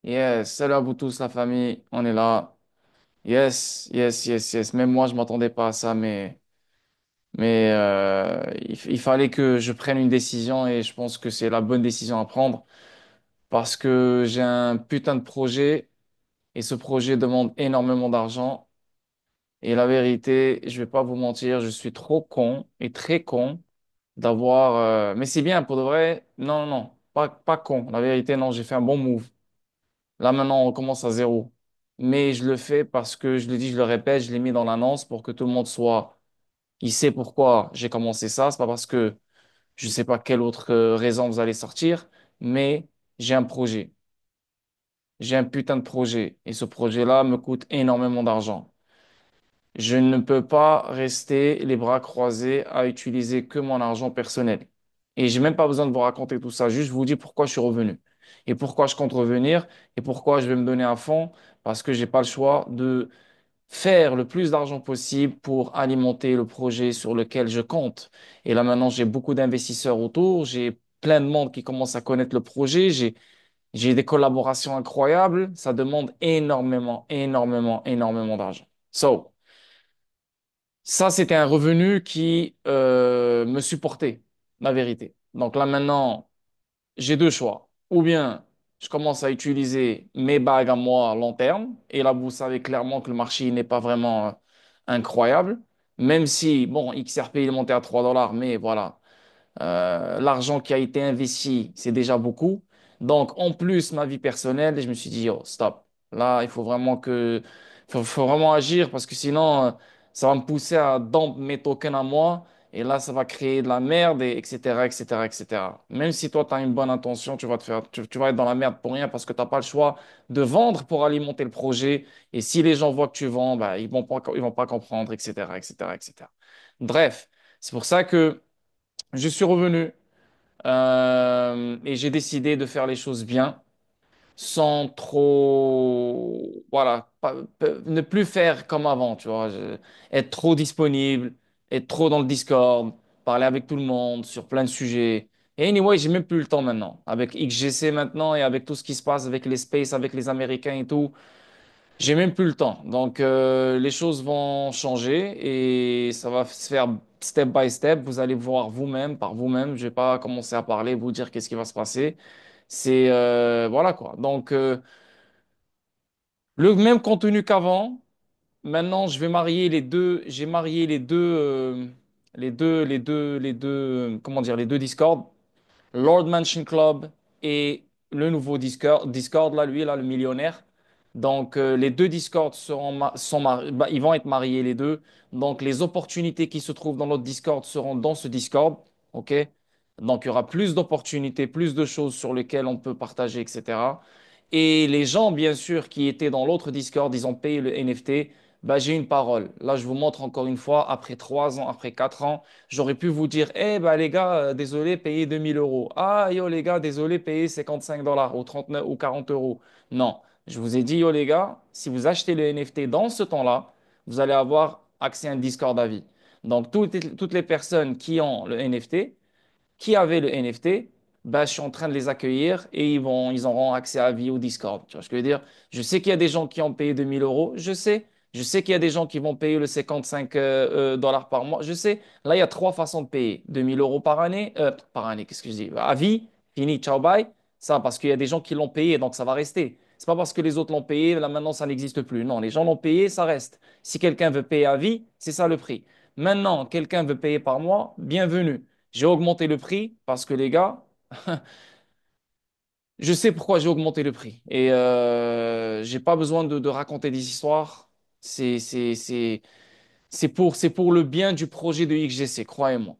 Yes, salut à vous tous, la famille, on est là. Yes, yes, yes, yes. Même moi, je m'attendais pas à ça, mais il fallait que je prenne une décision et je pense que c'est la bonne décision à prendre parce que j'ai un putain de projet et ce projet demande énormément d'argent. Et la vérité, je vais pas vous mentir, je suis trop con et très con d'avoir. Mais c'est bien pour de vrai. Non, non, non, pas con. La vérité, non, j'ai fait un bon move. Là, maintenant, on recommence à zéro. Mais je le fais parce que, je le dis, je le répète, je l'ai mis dans l'annonce pour que tout le monde soit. Il sait pourquoi j'ai commencé ça. C'est pas parce que je sais pas quelle autre raison vous allez sortir, mais j'ai un projet. J'ai un putain de projet. Et ce projet-là me coûte énormément d'argent. Je ne peux pas rester les bras croisés à utiliser que mon argent personnel. Et j'ai même pas besoin de vous raconter tout ça. Juste, je vous dis pourquoi je suis revenu. Et pourquoi je compte revenir. Et pourquoi je vais me donner à fond. Parce que j'ai pas le choix de faire le plus d'argent possible pour alimenter le projet sur lequel je compte. Et là, maintenant, j'ai beaucoup d'investisseurs autour. J'ai plein de monde qui commence à connaître le projet. J'ai des collaborations incroyables. Ça demande énormément, énormément, énormément d'argent. So, ça, c'était un revenu qui me supportait, la vérité. Donc là, maintenant, j'ai deux choix. Ou bien, je commence à utiliser mes bagues à moi à long terme. Et là, vous savez clairement que le marché n'est pas vraiment incroyable. Même si, bon, XRP, il est monté à 3 dollars, mais voilà. L'argent qui a été investi, c'est déjà beaucoup. Donc, en plus, ma vie personnelle, je me suis dit, oh, stop. Là, il faut vraiment faut vraiment agir parce que sinon, ça va me pousser à dump mes tokens à moi. Et là, ça va créer de la merde, et etc., etc., etc. Même si toi, tu as une bonne intention, tu vas être dans la merde pour rien parce que tu n'as pas le choix de vendre pour alimenter le projet. Et si les gens voient que tu vends, bah, ils vont pas comprendre, etc., etc., etc. Bref, c'est pour ça que je suis revenu et j'ai décidé de faire les choses bien, sans trop, voilà, ne plus faire comme avant, tu vois, être trop disponible, être trop dans le Discord, parler avec tout le monde sur plein de sujets. Et anyway, j'ai même plus le temps maintenant. Avec XGC maintenant et avec tout ce qui se passe avec les spaces, avec les Américains et tout, j'ai même plus le temps. Donc, les choses vont changer et ça va se faire step by step. Vous allez voir vous-même, par vous-même. Je vais pas commencer à parler, vous dire qu'est-ce qui va se passer. C'est, voilà quoi. Donc, le même contenu qu'avant. Maintenant, je vais marier les deux. J'ai marié comment dire, les deux Discord. Lord Mansion Club et le nouveau Discord. Discord, là, lui, là, le millionnaire. Donc, les deux Discords bah, ils vont être mariés, les deux. Donc, les opportunités qui se trouvent dans notre Discord seront dans ce Discord. OK? Donc, il y aura plus d'opportunités, plus de choses sur lesquelles on peut partager, etc. Et les gens, bien sûr, qui étaient dans l'autre Discord, ils ont payé le NFT. Bah, j'ai une parole. Là, je vous montre encore une fois, après 3 ans, après 4 ans, j'aurais pu vous dire, eh bah, les gars, désolé, payez 2 000 euros. Ah, yo, les gars, désolé, payez 55 dollars ou 39 ou 40 euros. Non, je vous ai dit, yo, les gars, si vous achetez le NFT dans ce temps-là, vous allez avoir accès à un Discord à vie. Donc, toutes les personnes qui ont le NFT, qui avaient le NFT, bah, je suis en train de les accueillir et ils auront accès à vie au Discord. Tu vois ce que je veux dire? Je sais qu'il y a des gens qui ont payé 2 000 euros, je sais. Je sais qu'il y a des gens qui vont payer le 55 dollars par mois, je sais. Là, il y a trois façons de payer. 2 000 euros par année, qu'est-ce que je dis? À vie, fini, ciao, bye. Ça, parce qu'il y a des gens qui l'ont payé, donc ça va rester. C'est pas parce que les autres l'ont payé, là maintenant ça n'existe plus. Non, les gens l'ont payé, ça reste. Si quelqu'un veut payer à vie, c'est ça le prix. Maintenant, quelqu'un veut payer par mois, bienvenue. J'ai augmenté le prix parce que les gars, je sais pourquoi j'ai augmenté le prix. Et j'ai pas besoin de raconter des histoires. C'est, c'est, c'est, c'est pour le bien du projet de XGC, croyez-moi.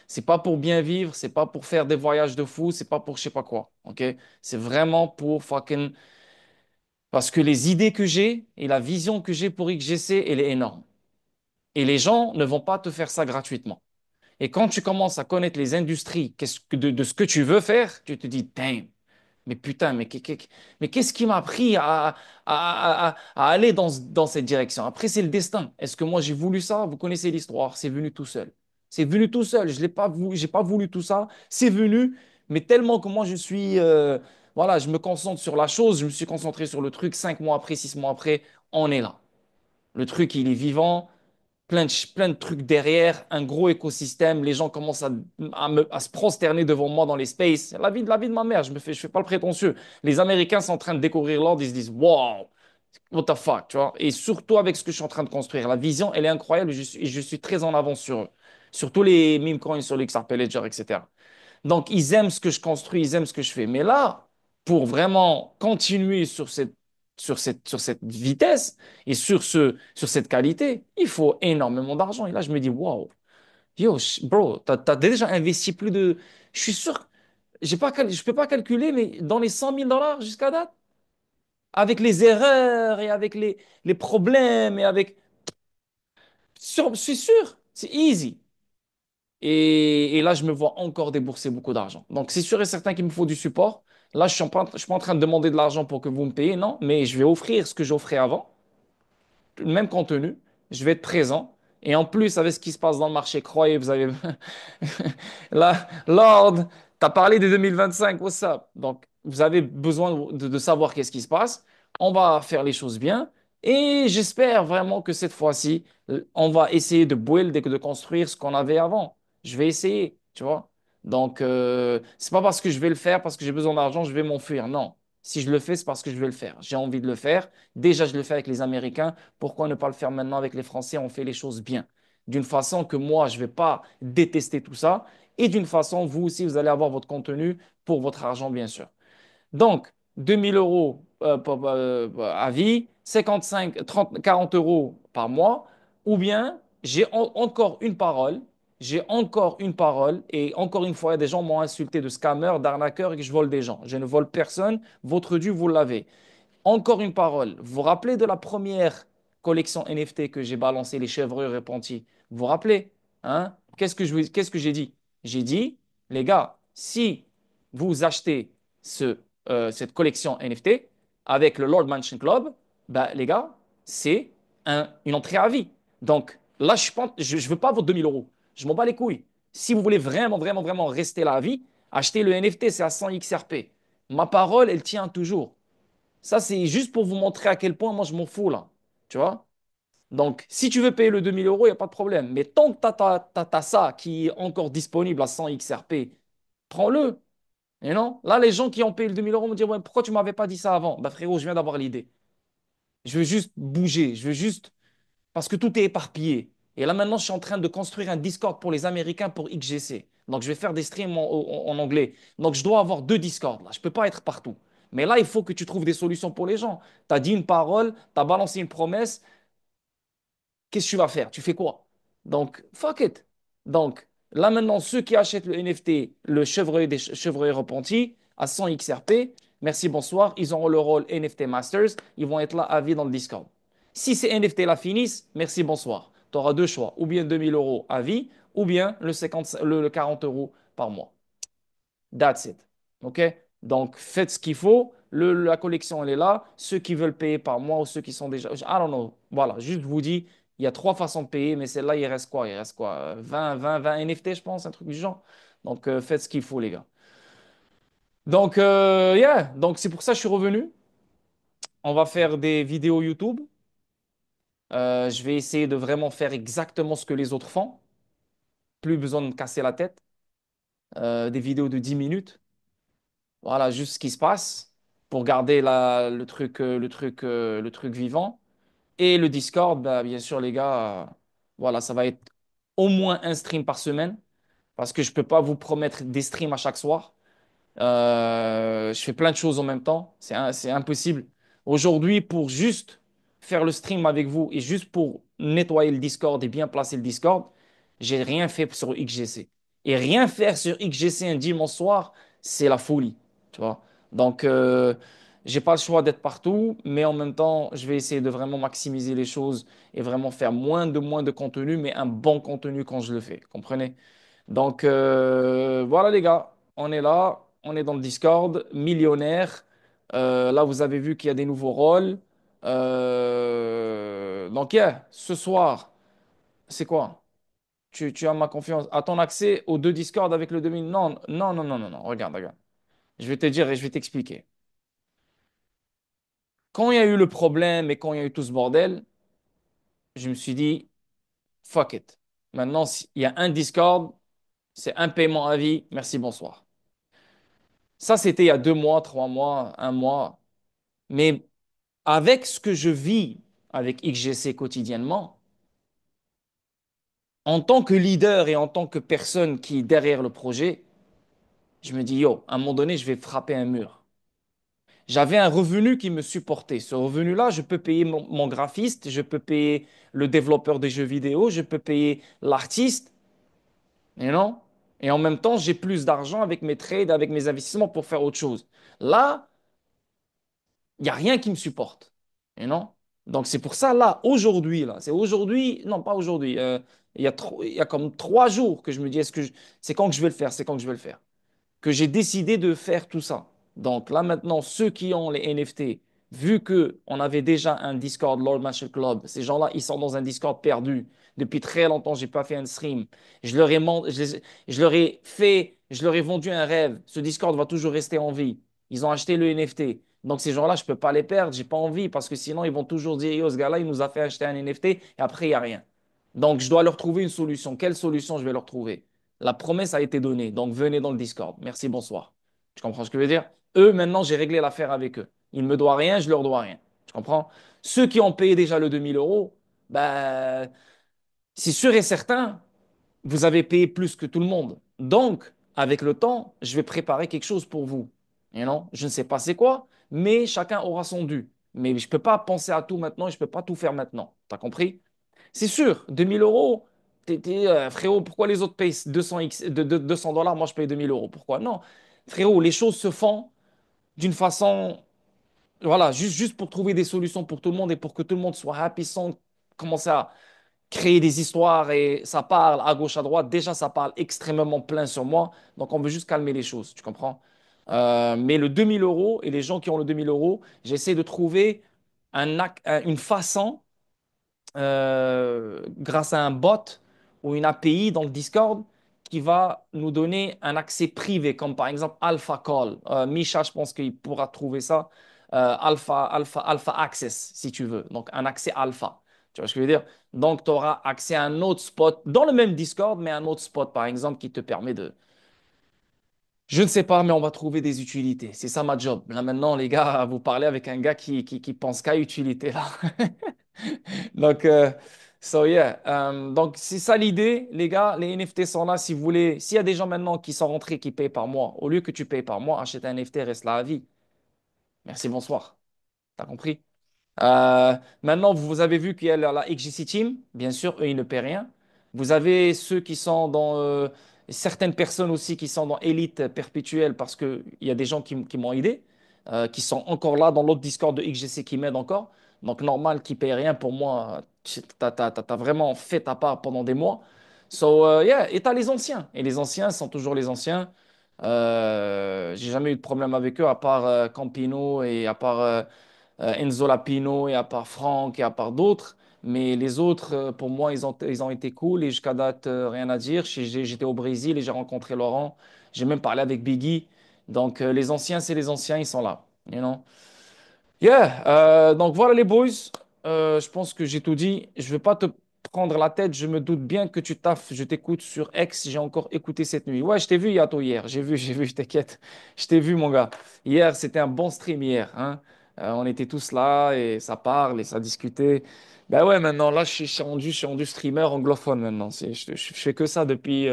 C'est pas pour bien vivre, c'est pas pour faire des voyages de fou, c'est pas pour je sais pas quoi. Ok? C'est vraiment pour fucking. Parce que les idées que j'ai et la vision que j'ai pour XGC, elle est énorme. Et les gens ne vont pas te faire ça gratuitement. Et quand tu commences à connaître les industries de ce que tu veux faire, tu te dis, damn, mais putain, mais qu'est-ce qui m'a pris à aller dans cette direction? Après, c'est le destin. Est-ce que moi j'ai voulu ça? Vous connaissez l'histoire, c'est venu tout seul. C'est venu tout seul. Je l'ai pas voulu, j'ai pas voulu tout ça. C'est venu, mais tellement que moi je suis, voilà, je me concentre sur la chose, je me suis concentré sur le truc, 5 mois après, 6 mois après, on est là. Le truc, il est vivant, plein de trucs derrière, un gros écosystème, les gens commencent à se prosterner devant moi dans les spaces. La vie de ma mère, je fais pas le prétentieux. Les Américains sont en train de découvrir l'ordre, ils se disent, wow, what the fuck, tu vois. Et surtout avec ce que je suis en train de construire. La vision, elle est incroyable et je suis très en avance sur eux. Sur tous les meme coins, sur les XRP Ledger, etc. Donc, ils aiment ce que je construis, ils aiment ce que je fais. Mais là, pour vraiment continuer sur cette vitesse et sur cette qualité, il faut énormément d'argent. Et là, je me dis, wow, yo, bro, t'as déjà investi plus de. Je suis sûr, je peux pas calculer, mais dans les 100 000 $ jusqu'à date, avec les erreurs et avec les problèmes et avec. Je suis sûr, c'est easy. Et là, je me vois encore débourser beaucoup d'argent. Donc, c'est sûr et certain qu'il me faut du support. Là, je suis pas en train de demander de l'argent pour que vous me payiez, non, mais je vais offrir ce que j'offrais avant, le même contenu, je vais être présent. Et en plus, avec ce qui se passe dans le marché, croyez, vous avez... Là, Lord, tu as parlé de 2025, what's up? Donc, vous avez besoin de savoir qu'est-ce qui se passe. On va faire les choses bien. Et j'espère vraiment que cette fois-ci, on va essayer de build et de construire ce qu'on avait avant. Je vais essayer, tu vois. Donc, c'est pas parce que je vais le faire, parce que j'ai besoin d'argent, je vais m'enfuir. Non. Si je le fais, c'est parce que je vais le faire. J'ai envie de le faire. Déjà, je le fais avec les Américains. Pourquoi ne pas le faire maintenant avec les Français? On fait les choses bien. D'une façon que moi, je ne vais pas détester tout ça. Et d'une façon, vous aussi, vous allez avoir votre contenu pour votre argent, bien sûr. Donc, 2 000 € à vie, 55, 30, 40 euros par mois, ou bien encore une parole, j'ai encore une parole, et encore une fois, des gens m'ont insulté de scammer, d'arnaqueur et que je vole des gens. Je ne vole personne, votre dû, vous l'avez. Encore une parole. Vous vous rappelez de la première collection NFT que j'ai balancé, les chevreuils repentis? Vous vous rappelez? Hein? Qu'est-ce que j'ai dit? J'ai dit, les gars, si vous achetez cette collection NFT avec le Lord Mansion Club, ben, les gars, c'est une entrée à vie. Donc là, je veux pas vos 2 000 €. Je m'en bats les couilles. Si vous voulez vraiment, vraiment, vraiment rester là à vie, achetez le NFT, c'est à 100 XRP. Ma parole, elle tient toujours. Ça, c'est juste pour vous montrer à quel point moi je m'en fous là. Tu vois? Donc, si tu veux payer le 2 000 €, il n'y a pas de problème. Mais tant que tu as ça qui est encore disponible à 100 XRP, prends-le. Et non? Là, les gens qui ont payé le 2 000 € me disent, ouais, pourquoi tu ne m'avais pas dit ça avant? Bah frérot, je viens d'avoir l'idée. Je veux juste bouger. Je veux juste parce que tout est éparpillé. Et là, maintenant, je suis en train de construire un Discord pour les Américains pour XGC. Donc, je vais faire des streams en anglais. Donc, je dois avoir deux Discords. Là. Je ne peux pas être partout. Mais là, il faut que tu trouves des solutions pour les gens. Tu as dit une parole, tu as balancé une promesse. Qu'est-ce que tu vas faire? Tu fais quoi? Donc, fuck it. Donc, là, maintenant, ceux qui achètent le NFT, le chevreuil des chevreuils repentis, à 100 XRP, merci, bonsoir. Ils auront le rôle NFT Masters. Ils vont être là à vie dans le Discord. Si ces NFT là finissent, merci, bonsoir. Tu auras deux choix, ou bien 2 000 € à vie, ou bien le 40 euros par mois. That's it. OK? Donc, faites ce qu'il faut. La collection, elle est là. Ceux qui veulent payer par mois ou ceux qui sont déjà. I don't know. Voilà, juste vous dis, il y a trois façons de payer, mais celle-là, il reste quoi? Il reste quoi? 20 NFT, je pense, un truc du genre. Donc, faites ce qu'il faut, les gars. Donc, yeah. Donc, c'est pour ça que je suis revenu. On va faire des vidéos YouTube. Je vais essayer de vraiment faire exactement ce que les autres font. Plus besoin de me casser la tête. Des vidéos de 10 minutes. Voilà, juste ce qui se passe pour garder le truc vivant. Et le Discord, bah, bien sûr, les gars, voilà, ça va être au moins un stream par semaine parce que je ne peux pas vous promettre des streams à chaque soir. Je fais plein de choses en même temps. C'est impossible. Aujourd'hui, pour juste faire le stream avec vous et juste pour nettoyer le Discord et bien placer le Discord, j'ai rien fait sur XGC. Et rien faire sur XGC un dimanche soir, c'est la folie. Tu vois? Donc, j'ai pas le choix d'être partout, mais en même temps, je vais essayer de vraiment maximiser les choses et vraiment faire moins de contenu, mais un bon contenu quand je le fais. Comprenez? Donc, voilà les gars, on est là, on est dans le Discord, millionnaire. Là, vous avez vu qu'il y a des nouveaux rôles. Donc, yeah, ce soir, c'est quoi? Tu as ma confiance. À ton accès aux deux Discord avec le 2000? Non, non, non, non, non, non. Regarde, regarde. Je vais te dire et je vais t'expliquer. Quand il y a eu le problème et quand il y a eu tout ce bordel, je me suis dit, fuck it. Maintenant, s'il y a un Discord, c'est un paiement à vie, merci, bonsoir. Ça, c'était il y a 2 mois, 3 mois, un mois. Mais avec ce que je vis avec XGC quotidiennement, en tant que leader et en tant que personne qui est derrière le projet, je me dis, yo, à un moment donné, je vais frapper un mur. J'avais un revenu qui me supportait. Ce revenu-là, je peux payer mon graphiste, je peux payer le développeur des jeux vidéo, je peux payer l'artiste, et non? Et en même temps, j'ai plus d'argent avec mes trades, avec mes investissements pour faire autre chose. Là, il n'y a rien qui me supporte. Et non? Donc c'est pour ça, là, aujourd'hui, là, c'est aujourd'hui, non pas aujourd'hui, il y a comme 3 jours que je me dis, c'est quand que je vais le faire, c'est quand que je vais le faire. Que j'ai décidé de faire tout ça. Donc là maintenant, ceux qui ont les NFT, vu que on avait déjà un Discord Lord Marshall Club, ces gens-là, ils sont dans un Discord perdu. Depuis très longtemps, j'ai pas fait un stream. Je leur ai fait, je leur ai vendu un rêve. Ce Discord va toujours rester en vie. Ils ont acheté le NFT. Donc ces gens-là, je peux pas les perdre. J'ai pas envie parce que sinon ils vont toujours dire, yo, ce gars-là, il nous a fait acheter un NFT et après il y a rien. Donc je dois leur trouver une solution. Quelle solution je vais leur trouver? La promesse a été donnée, donc venez dans le Discord. Merci, bonsoir. Tu comprends ce que je veux dire? Eux, maintenant, j'ai réglé l'affaire avec eux. Ils ne me doivent rien, je leur dois rien. Tu comprends? Ceux qui ont payé déjà le 2000 euros, ben, c'est sûr et certain, vous avez payé plus que tout le monde. Donc, avec le temps, je vais préparer quelque chose pour vous. Et non, je ne sais pas c'est quoi, mais chacun aura son dû. Mais je ne peux pas penser à tout maintenant et je ne peux pas tout faire maintenant. Tu as compris? C'est sûr, 2000 euros, frérot, pourquoi les autres payent 200, 200 dollars, moi je paye 2000 euros? Pourquoi? Non, frérot, les choses se font d'une façon, voilà, juste pour trouver des solutions pour tout le monde et pour que tout le monde soit happy sans commencer à créer des histoires et ça parle à gauche, à droite. Déjà, ça parle extrêmement plein sur moi, donc on veut juste calmer les choses, tu comprends? Mais le 2000 euros et les gens qui ont le 2000 euros, j'essaie de trouver une façon grâce à un bot ou une API dans le Discord qui va nous donner un accès privé, comme par exemple Alpha Call. Misha, je pense qu'il pourra trouver ça. Alpha Access, si tu veux. Donc, un accès alpha. Tu vois ce que je veux dire? Donc, tu auras accès à un autre spot dans le même Discord, mais un autre spot, par exemple, qui te permet de... Je ne sais pas, mais on va trouver des utilités. C'est ça ma job. Là, maintenant, les gars, vous parlez avec un gars qui pense qu'à utilité, là. Donc, so yeah. Donc, c'est ça l'idée, les gars. Les NFT sont là si vous voulez. S'il y a des gens maintenant qui sont rentrés, qui payent par mois, au lieu que tu payes par mois, achète un NFT, reste là à vie. Merci, bonsoir. T'as compris? Maintenant, vous avez vu qu'il y a la XGC Team. Bien sûr, eux, ils ne paient rien. Vous avez ceux qui sont dans... certaines personnes aussi qui sont dans Elite perpétuelle parce qu'il y a des gens qui m'ont aidé, qui sont encore là dans l'autre Discord de XGC qui m'aident encore. Donc, normal qu'ils ne payent rien pour moi. Tu as vraiment fait ta part pendant des mois. So, yeah. Et tu as les anciens. Et les anciens sont toujours les anciens. J'ai jamais eu de problème avec eux à part Campino et à part... Enzo Lapino et à part Franck et à part d'autres. Mais les autres, pour moi, ils ont été cool et jusqu'à date, rien à dire. J'étais au Brésil et j'ai rencontré Laurent. J'ai même parlé avec Biggie. Donc, les anciens, c'est les anciens, ils sont là. You know? Yeah, donc voilà les boys. Je pense que j'ai tout dit. Je ne vais pas te prendre la tête. Je me doute bien que tu taffes. Je t'écoute sur X. J'ai encore écouté cette nuit. Ouais, je t'ai vu, Yato, hier. J'ai vu, je t'inquiète. Je t'ai vu, mon gars. Hier, c'était un bon stream hier, hein. On était tous là et ça parle et ça discutait. Ben ouais, maintenant, là, je suis rendu streamer anglophone maintenant. Je fais que ça depuis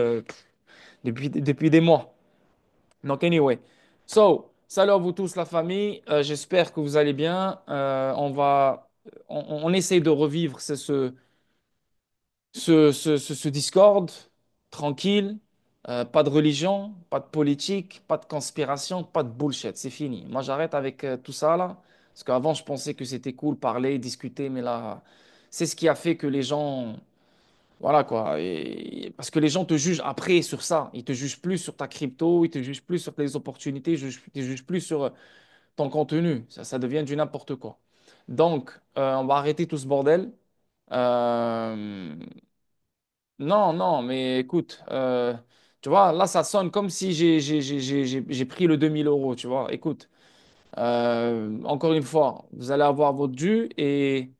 des mois. Donc, anyway. So, salut à vous tous, la famille. J'espère que vous allez bien. On essaye de revivre ce Discord tranquille. Pas de religion, pas de politique, pas de conspiration, pas de bullshit. C'est fini. Moi, j'arrête avec tout ça là. Parce qu'avant, je pensais que c'était cool, parler, discuter. Mais là, c'est ce qui a fait que les gens voilà quoi. Parce que les gens te jugent après sur ça. Ils te jugent plus sur ta crypto, ils te jugent plus sur tes opportunités, ils te jugent plus sur ton contenu. Ça devient du n'importe quoi. Donc, on va arrêter tout ce bordel. Euh, non, non, mais écoute, Tu vois, là, ça sonne comme si j'ai pris le 2 000 euros, tu vois. Écoute, encore une fois, vous allez avoir votre dû et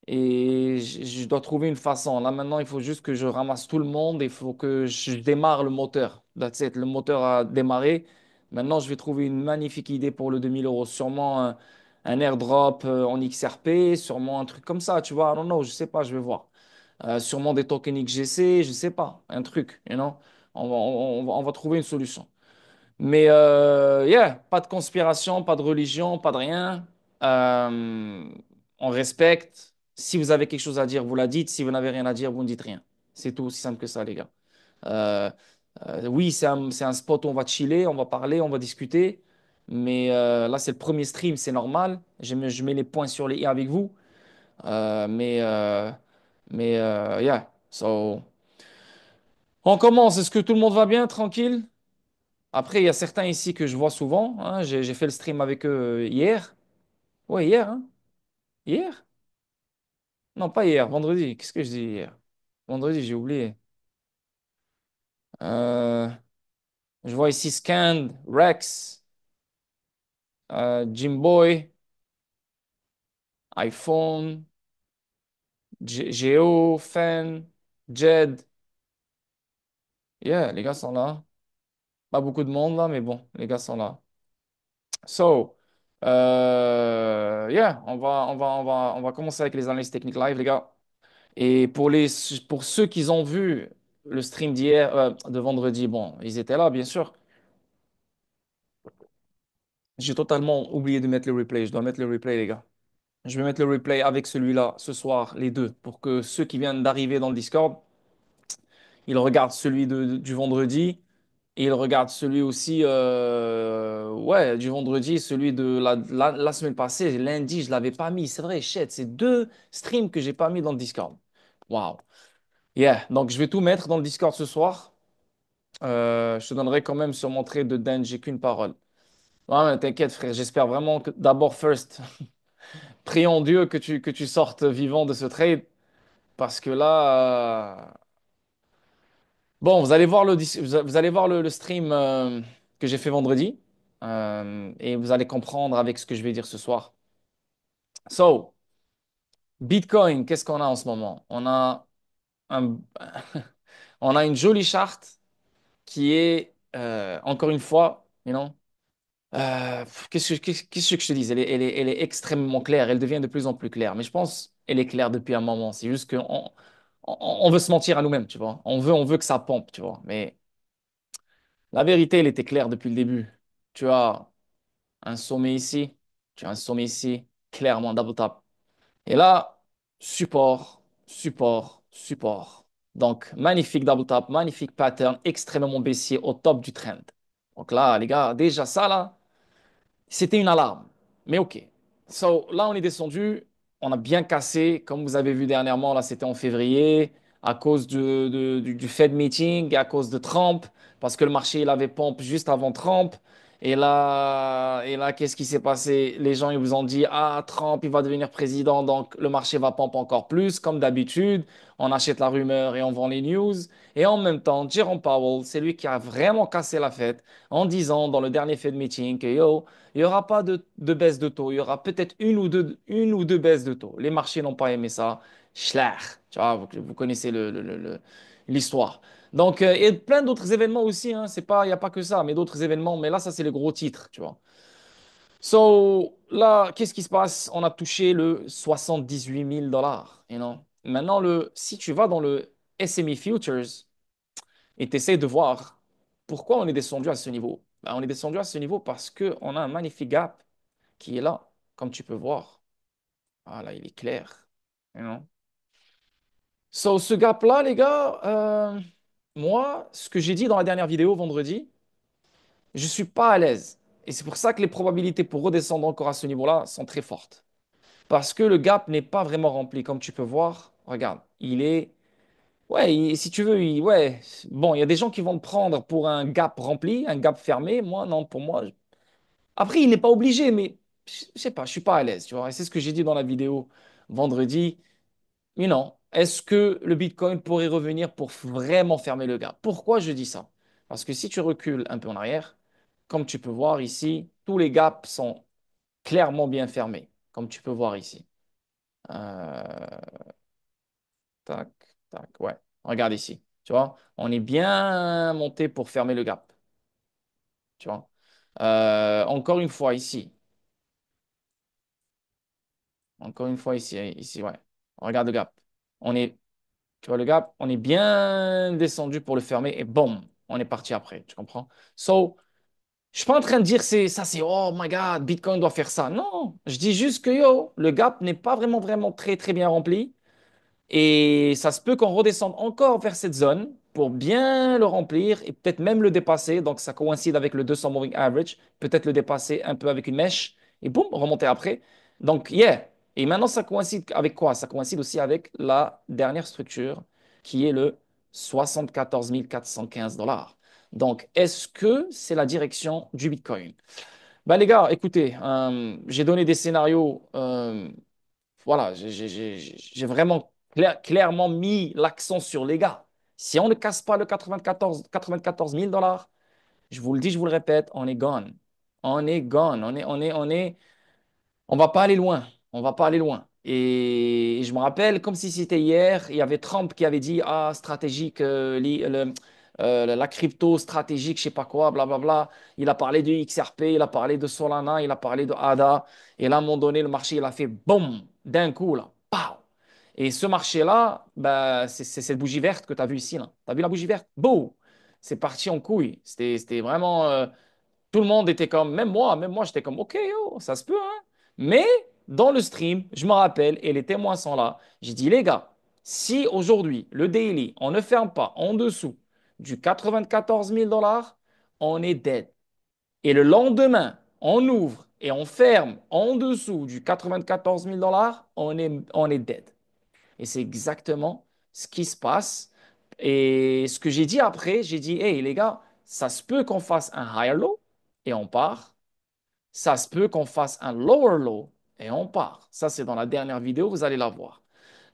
je dois trouver une façon. Là, maintenant, il faut juste que je ramasse tout le monde. Il faut que je démarre le moteur. That's it. Le moteur a démarré. Maintenant, je vais trouver une magnifique idée pour le 2 000 euros. Sûrement un airdrop en XRP, sûrement un truc comme ça, tu vois. I don't know, je sais pas, je vais voir. Sûrement des tokens XGC, je sais pas. Un truc, you know. On va trouver une solution. Mais yeah, pas de conspiration, pas de religion, pas de rien. Euh, on respecte. Si vous avez quelque chose à dire, vous la dites. Si vous n'avez rien à dire, vous ne dites rien. C'est tout, aussi simple que ça, les gars. Euh, oui, c'est un spot où on va chiller, on va parler, on va discuter. Mais là, c'est le premier stream, c'est normal. Je mets les points sur les i avec vous. Euh, mais euh, mais yeah. So, on commence. Est-ce que tout le monde va bien, tranquille? Après, il y a certains ici que je vois souvent, hein. J'ai fait le stream avec eux hier. Ouais, hier, hein. Hier? Non, pas hier, vendredi. Qu'est-ce que je dis hier? Vendredi, j'ai oublié. Euh, je vois ici Scand, Rex, Jimboy, iPhone, Geo, Fan, Jed. Yeah, les gars sont là. Pas beaucoup de monde là, mais bon, les gars sont là. So, yeah, on va commencer avec les analyses techniques live, les gars. Et pour ceux qui ont vu le stream d'hier, de vendredi, bon, ils étaient là, bien sûr. J'ai totalement oublié de mettre le replay. Je dois mettre le replay, les gars. Je vais mettre le replay avec celui-là ce soir, les deux, pour que ceux qui viennent d'arriver dans le Discord, ils regardent celui du vendredi et ils regardent celui aussi, ouais, du vendredi, celui de la semaine passée, lundi, je l'avais pas mis. C'est vrai, shit, c'est deux streams que j'ai pas mis dans le Discord. Waouh. Yeah, donc je vais tout mettre dans le Discord ce soir. Je te donnerai quand même sur mon trade de Dan, j'ai qu'une parole. Ouais, mais t'inquiète, frère, j'espère vraiment que d'abord, first, prions Dieu que tu sortes vivant de ce trade. Parce que là, bon, vous allez voir le stream que j'ai fait vendredi. Et vous allez comprendre avec ce que je vais dire ce soir. So, Bitcoin, qu'est-ce qu'on a en ce moment? Un, on a une jolie charte qui est, encore une fois, qu'est-ce que je te dis? Elle est extrêmement claire. Elle devient de plus en plus claire. Mais je pense qu'elle est claire depuis un moment. C'est juste qu'on on veut se mentir à nous-mêmes, tu vois. On veut que ça pompe, tu vois. Mais la vérité, elle était claire depuis le début. Tu as un sommet ici. Tu as un sommet ici. Clairement, double tap. Et là, support, support, support. Donc, magnifique double tap, magnifique pattern, extrêmement baissier au top du trend. Donc là, les gars, déjà ça, là. C'était une alarme. Mais OK. So, là, on est descendu. On a bien cassé. Comme vous avez vu dernièrement, là, c'était en février, à cause du Fed meeting, à cause de Trump, parce que le marché, il avait pompe juste avant Trump. Et là, qu'est-ce qui s'est passé? Les gens, ils vous ont dit, ah, Trump, il va devenir président, donc le marché va pomper encore plus, comme d'habitude. On achète la rumeur et on vend les news. Et en même temps, Jerome Powell, c'est lui qui a vraiment cassé la fête en disant dans le dernier Fed meeting que, yo, il n'y aura pas de baisse de taux. Il y aura peut-être une ou deux baisses de taux. Les marchés n'ont pas aimé ça. Schlag. Tu vois, vous connaissez l'histoire. Donc, et plein d'autres événements aussi. Hein. C'est pas, il n'y a pas que ça, mais d'autres événements. Mais là, ça, c'est les gros titres, tu vois. So, là, qu'est-ce qui se passe? On a touché le 78 000 dollars. Maintenant, si tu vas dans le SME Futures et tu essaies de voir pourquoi on est descendu à ce niveau. Ben, on est descendu à ce niveau parce qu'on a un magnifique gap qui est là, comme tu peux voir. Voilà, il est clair. So, ce gap-là, les gars, moi, ce que j'ai dit dans la dernière vidéo vendredi, je suis pas à l'aise. Et c'est pour ça que les probabilités pour redescendre encore à ce niveau-là sont très fortes. Parce que le gap n'est pas vraiment rempli, comme tu peux voir. Regarde, il est... Ouais, si tu veux, ouais. Bon, il y a des gens qui vont le prendre pour un gap rempli, un gap fermé. Moi, non, pour moi... Après, il n'est pas obligé, mais je sais pas, je suis pas à l'aise, tu vois. Et c'est ce que j'ai dit dans la vidéo vendredi. Mais non, est-ce que le Bitcoin pourrait revenir pour vraiment fermer le gap? Pourquoi je dis ça? Parce que si tu recules un peu en arrière, comme tu peux voir ici, tous les gaps sont clairement bien fermés, comme tu peux voir ici. Euh, tac, tac, ouais. Regarde ici. Tu vois, on est bien monté pour fermer le gap. Tu vois. Encore une fois ici. Encore une fois ici, ici, ouais. Regarde le gap. On est, tu vois le gap, on est bien descendu pour le fermer et boum, on est parti après. Tu comprends? So, je suis pas en train de dire c'est oh my God, Bitcoin doit faire ça. Non, je dis juste que yo, le gap n'est pas vraiment très très bien rempli. Et ça se peut qu'on redescende encore vers cette zone pour bien le remplir et peut-être même le dépasser. Donc ça coïncide avec le 200 moving average, peut-être le dépasser un peu avec une mèche et boum, remonter après. Donc yeah. Et maintenant ça coïncide avec quoi? Ça coïncide aussi avec la dernière structure qui est le 74 415 dollars. Donc est-ce que c'est la direction du Bitcoin? Ben les gars, écoutez, j'ai donné des scénarios. Voilà, j'ai vraiment clairement mis l'accent sur les gars. Si on ne casse pas le 94 000 dollars, je vous le dis, je vous le répète, on est gone. On est gone. On va pas aller loin. On va pas aller loin. Et je me rappelle, comme si c'était hier, il y avait Trump qui avait dit, ah, stratégique, la crypto stratégique, je sais pas quoi, blablabla. Il a parlé de XRP, il a parlé de Solana, il a parlé de ADA. Et là, à un moment donné, le marché, il a fait boum, d'un coup, là, pow. Et ce marché-là, bah, c'est cette bougie verte que tu as vue ici, là. Tu as vu la bougie verte? Boum! C'est parti en couille. C'était vraiment. Tout le monde était comme, même moi, j'étais comme, ok, yo, ça se peut, hein. Mais dans le stream, je me rappelle, et les témoins sont là, j'ai dit, les gars, si aujourd'hui, le daily, on ne ferme pas en dessous du 94 000 dollars, on est dead. Et le lendemain, on ouvre et on ferme en dessous du 94 000 dollars, on est dead. Et c'est exactement ce qui se passe. Et ce que j'ai dit après, j'ai dit, hey les gars, ça se peut qu'on fasse un higher low et on part. Ça se peut qu'on fasse un lower low et on part. Ça, c'est dans la dernière vidéo, vous allez la voir.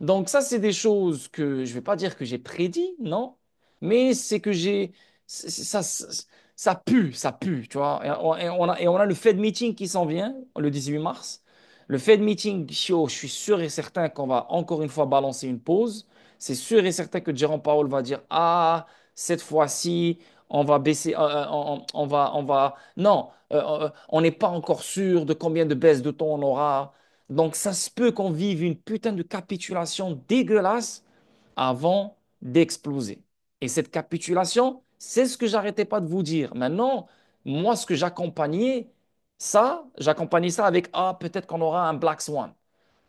Donc ça, c'est des choses que je ne vais pas dire que j'ai prédit, non, mais c'est que ça pue, tu vois. Et on a le Fed meeting qui s'en vient le 18 mars. Le Fed meeting, yo, je suis sûr et certain qu'on va encore une fois balancer une pause. C'est sûr et certain que Jerome Powell va dire, ah, cette fois-ci, on va baisser, non, on n'est pas encore sûr de combien de baisses de taux on aura. Donc, ça se peut qu'on vive une putain de capitulation dégueulasse avant d'exploser. Et cette capitulation, c'est ce que j'arrêtais pas de vous dire. Maintenant, moi, ce que j'accompagnais ça avec, ah, peut-être qu'on aura un Black Swan.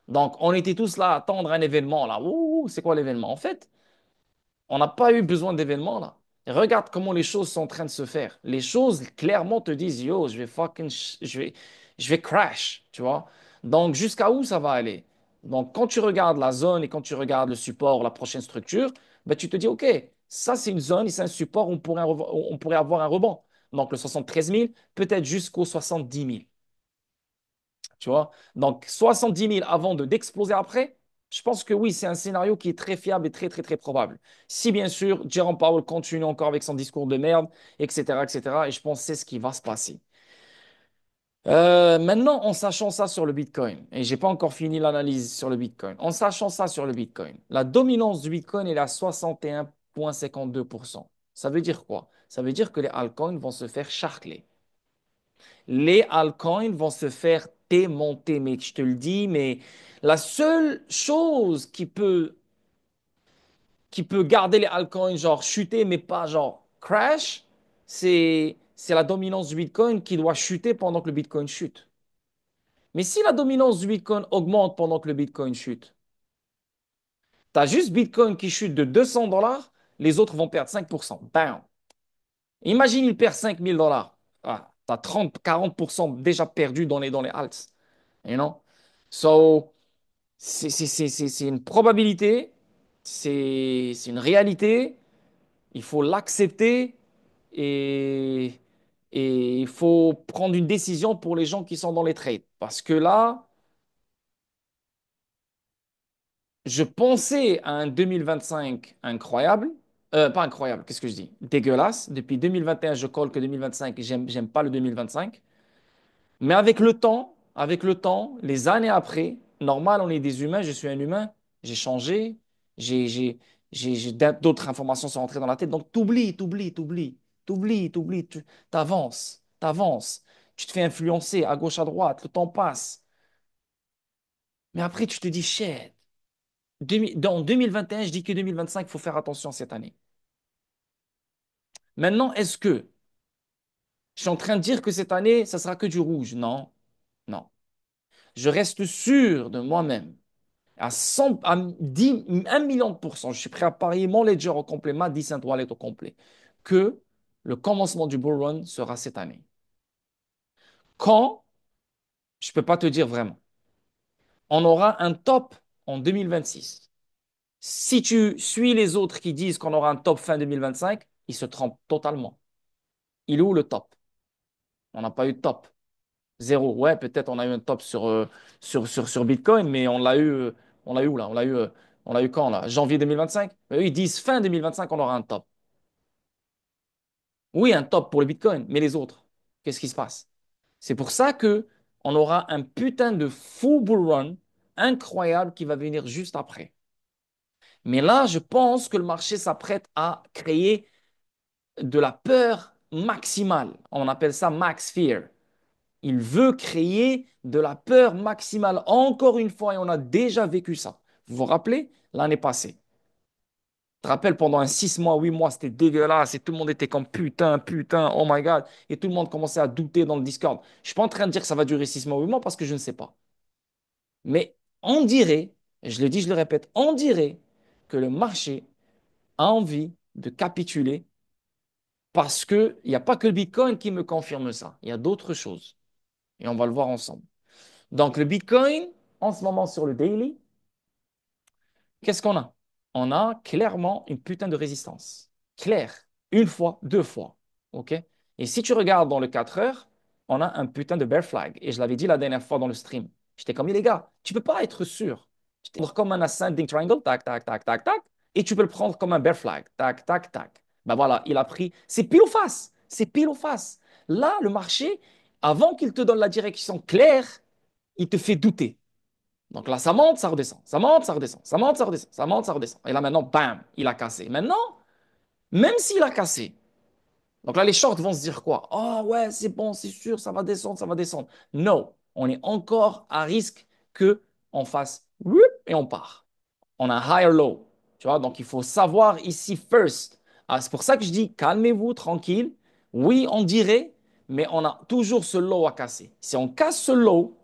Donc, on était tous là à attendre un événement, là. Ouh, c'est quoi l'événement? En fait, on n'a pas eu besoin d'événements là. Et regarde comment les choses sont en train de se faire. Les choses clairement te disent, yo, je vais crash, tu vois. Donc jusqu'à où ça va aller? Donc quand tu regardes la zone et quand tu regardes le support, la prochaine structure, ben, tu te dis, OK, ça c'est une zone et c'est un support où on pourrait avoir un rebond. Donc le 73 000, peut-être jusqu'au 70 000. Tu vois? Donc 70 000 avant d'exploser après, je pense que oui, c'est un scénario qui est très fiable et très probable. Si bien sûr, Jerome Powell continue encore avec son discours de merde, etc., etc., et je pense que c'est ce qui va se passer. Maintenant, en sachant ça sur le Bitcoin, et j'ai pas encore fini l'analyse sur le Bitcoin, en sachant ça sur le Bitcoin, la dominance du Bitcoin est à 61,52%. Ça veut dire quoi? Ça veut dire que les altcoins vont se faire charcler. Les altcoins vont se faire démonter, mec. Je te le dis, mais la seule chose qui peut garder les altcoins, genre chuter, mais pas genre crash, c'est la dominance du Bitcoin qui doit chuter pendant que le Bitcoin chute. Mais si la dominance du Bitcoin augmente pendant que le Bitcoin chute, tu as juste Bitcoin qui chute de 200 dollars, les autres vont perdre 5%. Bam! Imagine, il perd 5 000 dollars. Ah, tu as 30-40% déjà perdu dans les alts. You know? So, c'est une probabilité, c'est une réalité, il faut l'accepter et, et il faut prendre une décision pour les gens qui sont dans les trades. Parce que là, je pensais à un 2025 incroyable, Pas incroyable, qu'est-ce que je dis? Dégueulasse. Depuis 2021, je colle que 2025, j'aime pas le 2025. Mais avec le temps, les années après, normal, on est des humains, je suis un humain, j'ai changé, j'ai, j'ai, d'autres informations sont entrées dans la tête. Donc, tu t'avances. Tu te fais influencer à gauche, à droite, le temps passe. Mais après, tu te dis, shit, dans 2021, je dis que 2025, il faut faire attention cette année. Maintenant, est-ce que je suis en train de dire que cette année, ça sera que du rouge? Non, non. Je reste sûr de moi-même à 100, à 10, 1 million de pourcents, je suis prêt à parier mon ledger au complet, ma 10 wallet au complet, que le commencement du bull run sera cette année. Quand? Je ne peux pas te dire vraiment. On aura un top en 2026. Si tu suis les autres qui disent qu'on aura un top fin 2025, ils se trompent totalement. Il est où le top? On n'a pas eu de top. Zéro. Ouais, peut-être on a eu un top sur Bitcoin, mais on l'a eu où là? On l'a eu quand là? Janvier 2025? Mais eux, ils disent fin 2025, on aura un top. Oui, un top pour le Bitcoin, mais les autres, qu'est-ce qui se passe? C'est pour ça que on aura un putain de full bull run incroyable qui va venir juste après. Mais là, je pense que le marché s'apprête à créer de la peur maximale. On appelle ça max fear. Il veut créer de la peur maximale. Encore une fois, et on a déjà vécu ça. Vous vous rappelez l'année passée? Je te rappelle, pendant un 6 mois, 8 mois, c'était dégueulasse et tout le monde était comme putain, putain, oh my God. Et tout le monde commençait à douter dans le Discord. Je ne suis pas en train de dire que ça va durer 6 mois, 8 mois parce que je ne sais pas. Mais on dirait, et je le dis, je le répète, on dirait que le marché a envie de capituler parce qu'il n'y a pas que le Bitcoin qui me confirme ça. Il y a d'autres choses. Et on va le voir ensemble. Donc, le Bitcoin, en ce moment sur le daily, qu'est-ce qu'on a? On a clairement une putain de résistance. Claire. Une fois, deux fois. OK? Et si tu regardes dans le 4 heures, on a un putain de bear flag. Et je l'avais dit la dernière fois dans le stream. J'étais comme, les gars, tu peux pas être sûr. Tu peux prendre comme un ascending triangle, tac, tac, tac, tac, tac. Et tu peux le prendre comme un bear flag, tac, tac, tac. Ben voilà, il a pris. C'est pile ou face. C'est pile ou face. Là, le marché, avant qu'il te donne la direction claire, il te fait douter. Donc là, ça monte, ça redescend, ça monte, ça redescend, ça monte, ça redescend, ça monte, ça redescend. Et là, maintenant, bam, il a cassé. Maintenant, même s'il a cassé, donc là, les shorts vont se dire quoi? Oh ouais, c'est bon, c'est sûr, ça va descendre, ça va descendre. Non, on est encore à risque que on fasse whoop et on part. On a un higher low. Tu vois, donc il faut savoir ici first. Ah, c'est pour ça que je dis calmez-vous, tranquille. Oui, on dirait, mais on a toujours ce low à casser. Si on casse ce low,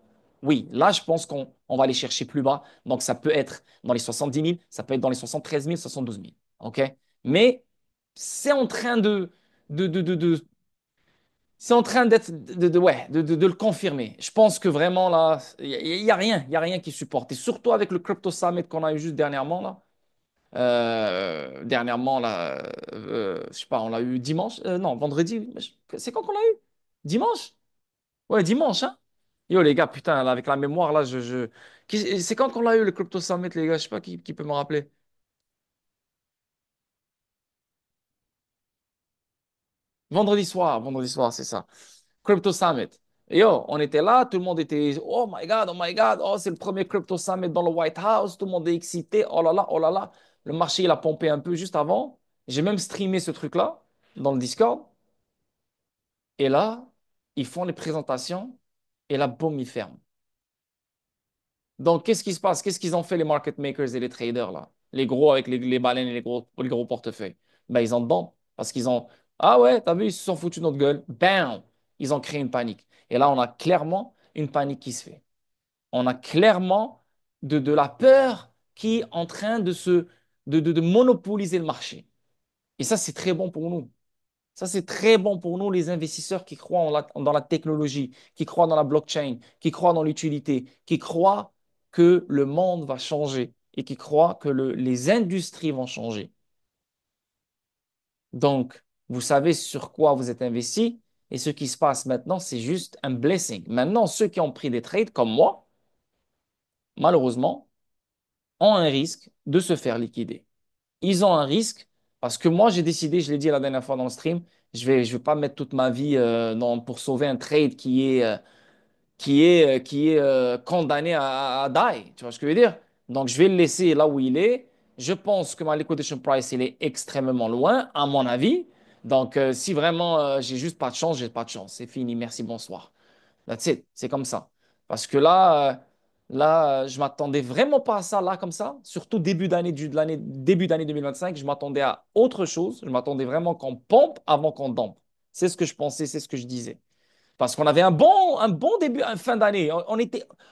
oui, là, je pense qu'on va aller chercher plus bas. Donc, ça peut être dans les 70 000, ça peut être dans les 73 000, 72 000. OK? Mais c'est en train de, c'est en train d'être, ouais, de le confirmer. Je pense que vraiment, là, il y a rien qui supporte. Et surtout avec le Crypto Summit qu'on a eu juste dernièrement, là. Dernièrement, là, je sais pas, on l'a eu dimanche, non, vendredi. C'est quand qu'on l'a eu? Dimanche? Ouais, dimanche, hein? Yo, les gars, putain, là, avec la mémoire, là, c'est quand qu'on l'a eu, le Crypto Summit, les gars? Je sais pas qui peut me rappeler. Vendredi soir, c'est ça. Crypto Summit. Et yo, on était là, tout le monde était, oh my God, oh, c'est le premier Crypto Summit dans le White House, tout le monde est excité, oh là là, oh là là. Le marché, il a pompé un peu juste avant. J'ai même streamé ce truc-là dans le Discord. Et là, ils font les présentations et là, boum, ils ferment. Donc, qu'est-ce qui se passe? Qu'est-ce qu'ils ont fait les market makers et les traders là? Les gros avec les baleines et les gros portefeuilles. Ben, ils ont dedans parce qu'ils ont. Ah ouais, t'as vu, ils se sont foutus de notre gueule. Bam! Ils ont créé une panique. Et là, on a clairement une panique qui se fait. On a clairement de la peur qui est en train de monopoliser le marché. Et ça, c'est très bon pour nous. Ça, c'est très bon pour nous, les investisseurs qui croient dans la technologie, qui croient dans la blockchain, qui croient dans l'utilité, qui croient que le monde va changer et qui croient que les industries vont changer. Donc, vous savez sur quoi vous êtes investi et ce qui se passe maintenant, c'est juste un blessing. Maintenant, ceux qui ont pris des trades comme moi, malheureusement, ont un risque de se faire liquider. Ils ont un risque Parce que moi, j'ai décidé, je l'ai dit la dernière fois dans le stream, je vais pas mettre toute ma vie pour sauver un trade qui est condamné à die. Tu vois ce que je veux dire? Donc, je vais le laisser là où il est. Je pense que ma liquidation price, il est extrêmement loin, à mon avis. Donc, si vraiment j'ai juste pas de chance, j'ai pas de chance. C'est fini. Merci, bonsoir. That's it. C'est comme ça. Parce que là, je m'attendais vraiment pas à ça, là, comme ça. Surtout début d'année 2025, je m'attendais à autre chose. Je m'attendais vraiment qu'on pompe avant qu'on dompe. C'est ce que je pensais, c'est ce que je disais. Parce qu'on avait un bon début, un fin d'année.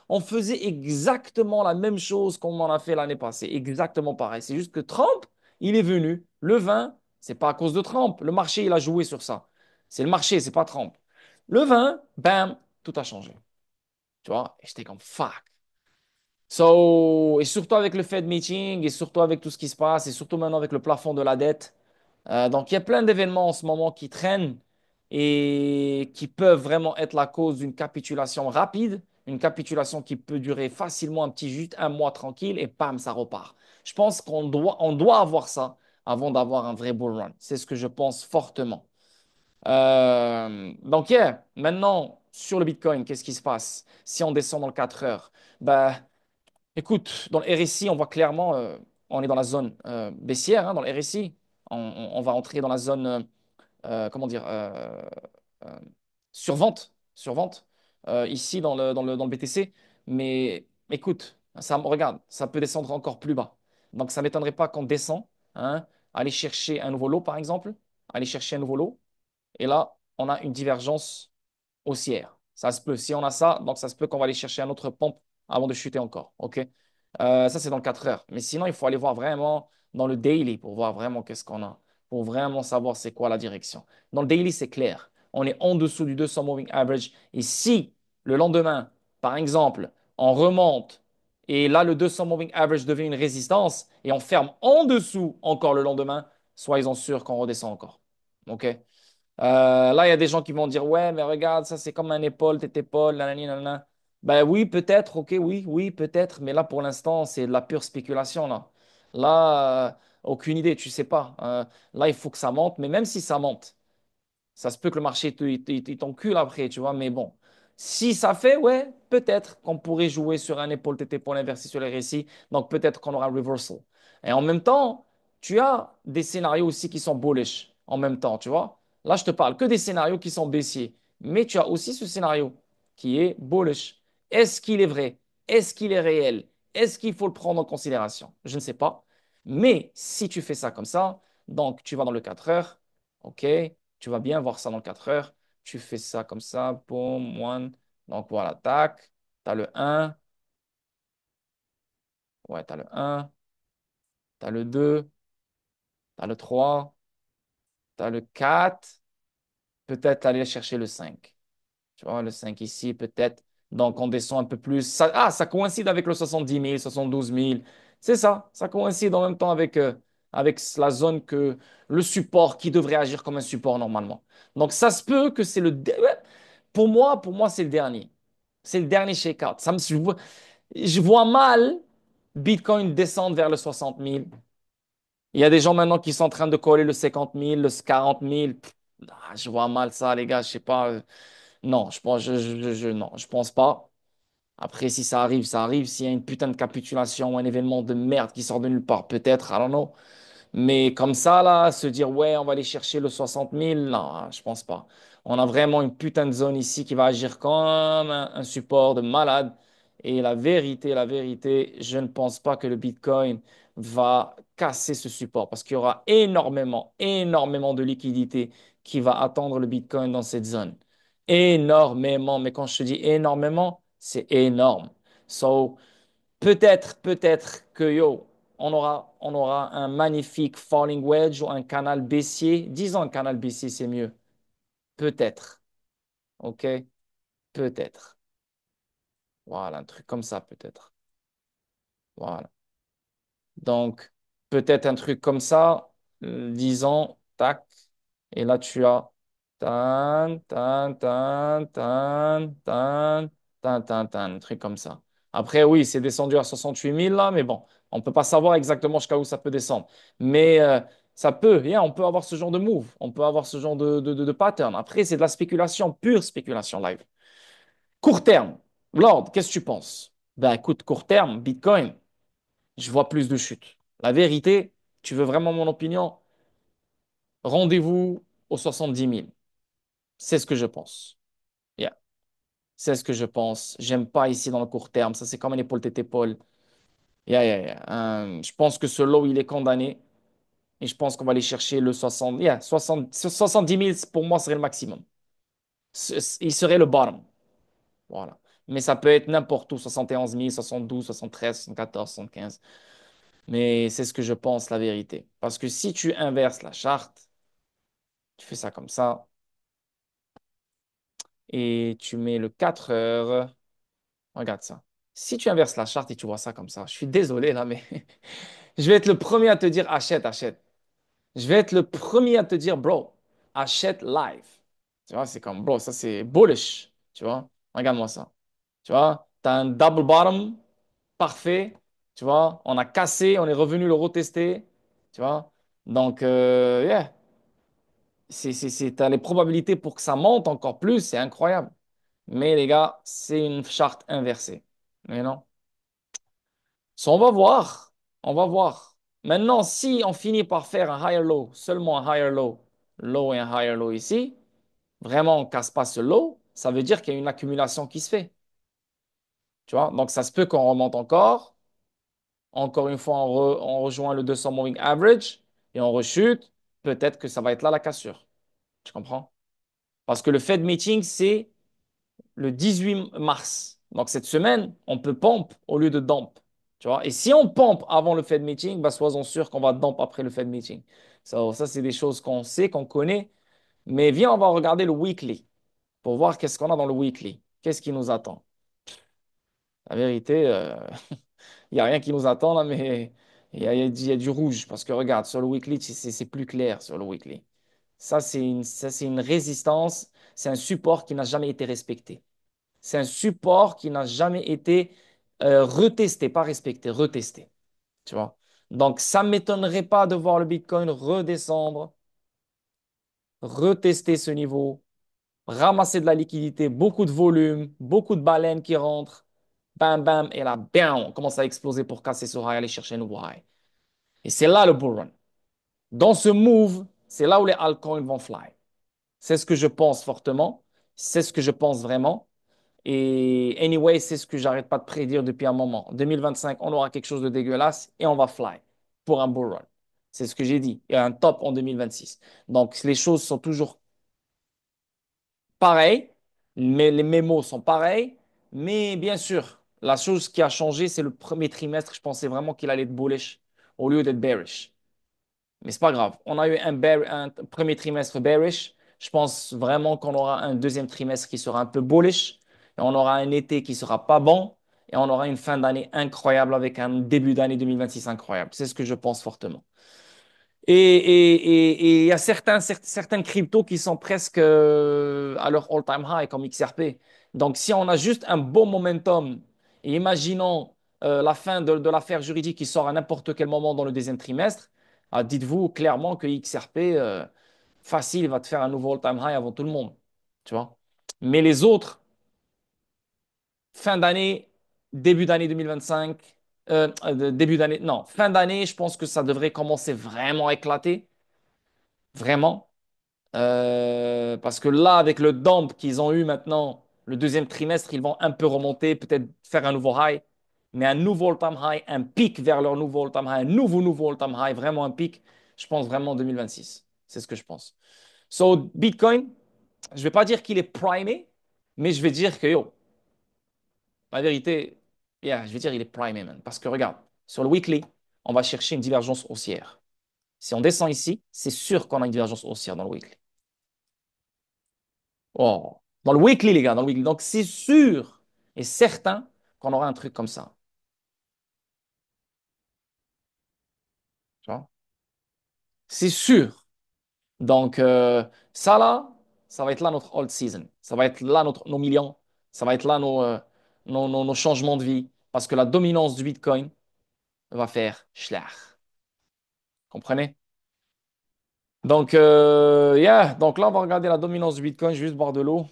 On faisait exactement la même chose qu'on en a fait l'année passée. Exactement pareil. C'est juste que Trump, il est venu. Le vin, c'est pas à cause de Trump. Le marché, il a joué sur ça. C'est le marché, c'est pas Trump. Le vin, bam, tout a changé. Tu vois? Et j'étais comme fuck. So, et surtout avec le Fed meeting, et surtout avec tout ce qui se passe, et surtout maintenant avec le plafond de la dette. Donc, il y a plein d'événements en ce moment qui traînent et qui peuvent vraiment être la cause d'une capitulation rapide, une capitulation qui peut durer facilement juste un mois tranquille et bam, ça repart. Je pense qu'on doit avoir ça avant d'avoir un vrai bull run. C'est ce que je pense fortement. Donc, yeah, maintenant, sur le Bitcoin, qu'est-ce qui se passe? Si on descend dans le 4 heures, bah, écoute, dans le RSI, on voit clairement, on est dans la zone baissière, hein, dans le RSI. On va entrer dans la zone, comment dire, euh, survente, survente, ici dans le BTC. Mais écoute, regarde, ça peut descendre encore plus bas. Donc, ça ne m'étonnerait pas qu'on descend, hein, aller chercher un nouveau lot, par exemple, aller chercher un nouveau lot. Et là, on a une divergence haussière. Ça se peut. Si on a ça, donc ça se peut qu'on va aller chercher un autre pompe avant de chuter encore. OK? Ça, c'est dans le 4 heures. Mais sinon, il faut aller voir vraiment dans le daily pour voir vraiment qu'est-ce qu'on a. Pour vraiment savoir c'est quoi la direction. Dans le daily, c'est clair. On est en dessous du 200 moving average. Et si le lendemain, par exemple, on remonte et là, le 200 moving average devient une résistance et on ferme en dessous encore le lendemain, soyez-en sûrs qu'on redescend encore. OK? Là, il y a des gens qui vont dire, ouais, mais regarde, ça c'est comme un épaule, tête épaule, nanani, nanana. Ben oui, peut-être, ok, oui, oui, peut-être, mais là pour l'instant, c'est de la pure spéculation, là. Là, aucune idée, tu sais pas. Là, il faut que ça monte, mais même si ça monte, ça se peut que le marché il t'encule après, tu vois. Mais bon, si ça fait, ouais, peut-être qu'on pourrait jouer sur un épaule-tête épaule inversé sur les récits. Donc peut-être qu'on aura un reversal. Et en même temps, tu as des scénarios aussi qui sont bullish en même temps, tu vois. Là, je te parle que des scénarios qui sont baissiers. Mais tu as aussi ce scénario qui est bullish. Est-ce qu'il est vrai? Est-ce qu'il est réel? Est-ce qu'il faut le prendre en considération? Je ne sais pas. Mais si tu fais ça comme ça, donc tu vas dans le 4 heures, OK? Tu vas bien voir ça dans 4 heures. Tu fais ça comme ça, boum, one. Donc voilà, tac. Tu as le un. Ouais, tu as le un. Tu as le 2. Tu as le 3. Tu as le 4. Peut-être aller chercher le 5. Tu vois, le 5 ici, peut-être. Donc on descend un peu plus. Ça coïncide avec le 70 000, 72 000. C'est ça. Ça coïncide en même temps avec la zone le support qui devrait agir comme un support normalement. Donc ça se peut que c'est ouais. Pour moi, c'est le dernier. C'est le dernier shakeout. Je vois mal Bitcoin descendre vers le 60 000. Il y a des gens maintenant qui sont en train de coller le 50 000, le 40 000. Je vois mal ça, les gars. Je sais pas. Non, non, je pense pas. Après, si ça arrive, ça arrive. S'il y a une putain de capitulation ou un événement de merde qui sort de nulle part, peut-être, I don't know. Mais comme ça, là, se dire, ouais, on va aller chercher le 60 000, non, je pense pas. On a vraiment une putain de zone ici qui va agir comme un support de malade. Et la vérité, je ne pense pas que le Bitcoin va casser ce support parce qu'il y aura énormément, énormément de liquidités qui va attendre le Bitcoin dans cette zone. Énormément. Mais quand je te dis énormément, c'est énorme. So, peut-être que on aura un magnifique falling wedge ou un canal baissier. Disons un canal baissier, c'est mieux. Peut-être. OK? Peut-être. Voilà, un truc comme ça, peut-être. Voilà. Donc, peut-être un truc comme ça, disons, tac. Et là, tu as tan, tan, tan, tan, tan, tan, tan, tan, un truc comme ça. Après, oui, c'est descendu à 68 000 là, mais bon, on ne peut pas savoir exactement jusqu'à où ça peut descendre. Mais Ça peut, yeah, on peut avoir ce genre de move, on peut avoir ce genre de pattern. Après, c'est de la spéculation, pure spéculation live. Court terme, Lord, qu'est-ce que tu penses? Ben écoute, court terme, Bitcoin, je vois plus de chutes. La vérité, tu veux vraiment mon opinion? Rendez-vous aux 70 000. C'est ce que je pense. Yeah. C'est ce que je pense. J'aime pas ici dans le court terme. Ça, c'est comme un épaule tête épaule. Yeah, yeah, yeah. Je pense que ce low, il est condamné. Et je pense qu'on va aller chercher le 60. Yeah, 70 000, pour moi, serait le maximum. Il serait le bottom. Voilà. Mais ça peut être n'importe où. 71 000, 72, 73, 74, 75. Mais c'est ce que je pense, la vérité. Parce que si tu inverses la charte, tu fais ça comme ça, et tu mets le 4 heures. Regarde ça. Si tu inverses la charte et tu vois ça comme ça, je suis désolé là, mais je vais être le premier à te dire achète, achète. Je vais être le premier à te dire, bro, achète live. Tu vois, c'est comme, bro, ça c'est bullish. Tu vois, regarde-moi ça. Tu vois, tu as un double bottom parfait. Tu vois, on a cassé, on est revenu le retester. Tu vois, donc, yeah, t'as les probabilités pour que ça monte encore plus, c'est incroyable. Mais les gars, c'est une charte inversée. Mais non. So, on va voir. On va voir. Maintenant, si on finit par faire un higher low, seulement un higher low, low et un higher low ici, vraiment on casse pas ce low, ça veut dire qu'il y a une accumulation qui se fait. Tu vois? Donc, ça se peut qu'on remonte encore. Encore une fois, on rejoint le 200 moving average et on rechute. Peut-être que ça va être là la cassure. Tu comprends? Parce que le Fed meeting, c'est le 18 mars. Donc cette semaine, on peut pump au lieu de dump. Tu vois? Et si on pump avant le Fed meeting, bah, sois-en sûr qu'on va dump après le Fed meeting. Ça c'est des choses qu'on sait, qu'on connaît. Mais viens, on va regarder le weekly pour voir qu'est-ce qu'on a dans le weekly. Qu'est-ce qui nous attend? La vérité, il n'y a rien qui nous attend là, mais il y a du rouge. Parce que regarde, sur le weekly, c'est plus clair sur le weekly. Ça, c'est une résistance, c'est un support qui n'a jamais été respecté. C'est un support qui n'a jamais été retesté, pas respecté, retesté. Tu vois? Donc, ça ne m'étonnerait pas de voir le Bitcoin redescendre, retester ce niveau, ramasser de la liquidité, beaucoup de volume, beaucoup de baleines qui rentrent. Bam, bam, et là, bam, on commence à exploser pour casser ce high, aller chercher un nouveau high. Et c'est là le bull run. Dans ce move, c'est là où les altcoins vont fly. C'est ce que je pense fortement. C'est ce que je pense vraiment. Et anyway, c'est ce que j'arrête pas de prédire depuis un moment. En 2025, on aura quelque chose de dégueulasse et on va fly pour un bull run. C'est ce que j'ai dit. Et un top en 2026. Donc, les choses sont toujours pareilles, mais les mémos sont pareils. Mais bien sûr, la chose qui a changé, c'est le premier trimestre. Je pensais vraiment qu'il allait être bullish au lieu d'être bearish. Mais c'est pas grave. On a eu un premier trimestre bearish. Je pense vraiment qu'on aura un deuxième trimestre qui sera un peu bullish. Et on aura un été qui sera pas bon. Et on aura une fin d'année incroyable avec un début d'année 2026 incroyable. C'est ce que je pense fortement. Et il y a certains cryptos qui sont presque à leur all-time high, comme XRP. Donc, si on a juste un bon momentum, et imaginons la fin de l'affaire juridique qui sort à n'importe quel moment dans le deuxième trimestre, dites-vous clairement que XRP, facile, va te faire un nouveau all-time high avant tout le monde. Tu vois? Mais les autres, fin d'année, début d'année 2025, début d'année, non, fin d'année, je pense que ça devrait commencer vraiment à éclater. Vraiment. Parce que là, avec le dump qu'ils ont eu maintenant, le deuxième trimestre, ils vont un peu remonter, peut-être faire un nouveau high, mais un nouveau all-time high, un pic vers leur nouveau all-time high, un nouveau all-time high, vraiment un pic, je pense vraiment en 2026. C'est ce que je pense. So, Bitcoin, je ne vais pas dire qu'il est primé, mais je vais dire que, yo, la vérité, yeah, je vais dire il est primé, man. Parce que regarde, sur le weekly, on va chercher une divergence haussière. Si on descend ici, c'est sûr qu'on a une divergence haussière dans le weekly. Oh. Dans le weekly, les gars, dans le weekly. Donc, c'est sûr et certain qu'on aura un truc comme ça. Tu vois? C'est sûr. Donc, ça là, ça va être là notre old season. Ça va être là nos millions. Ça va être là nos changements de vie. Parce que la dominance du Bitcoin va faire schlach. Comprenez? Yeah. Donc là, on va regarder la dominance du Bitcoin. Je vais juste boire de l'eau.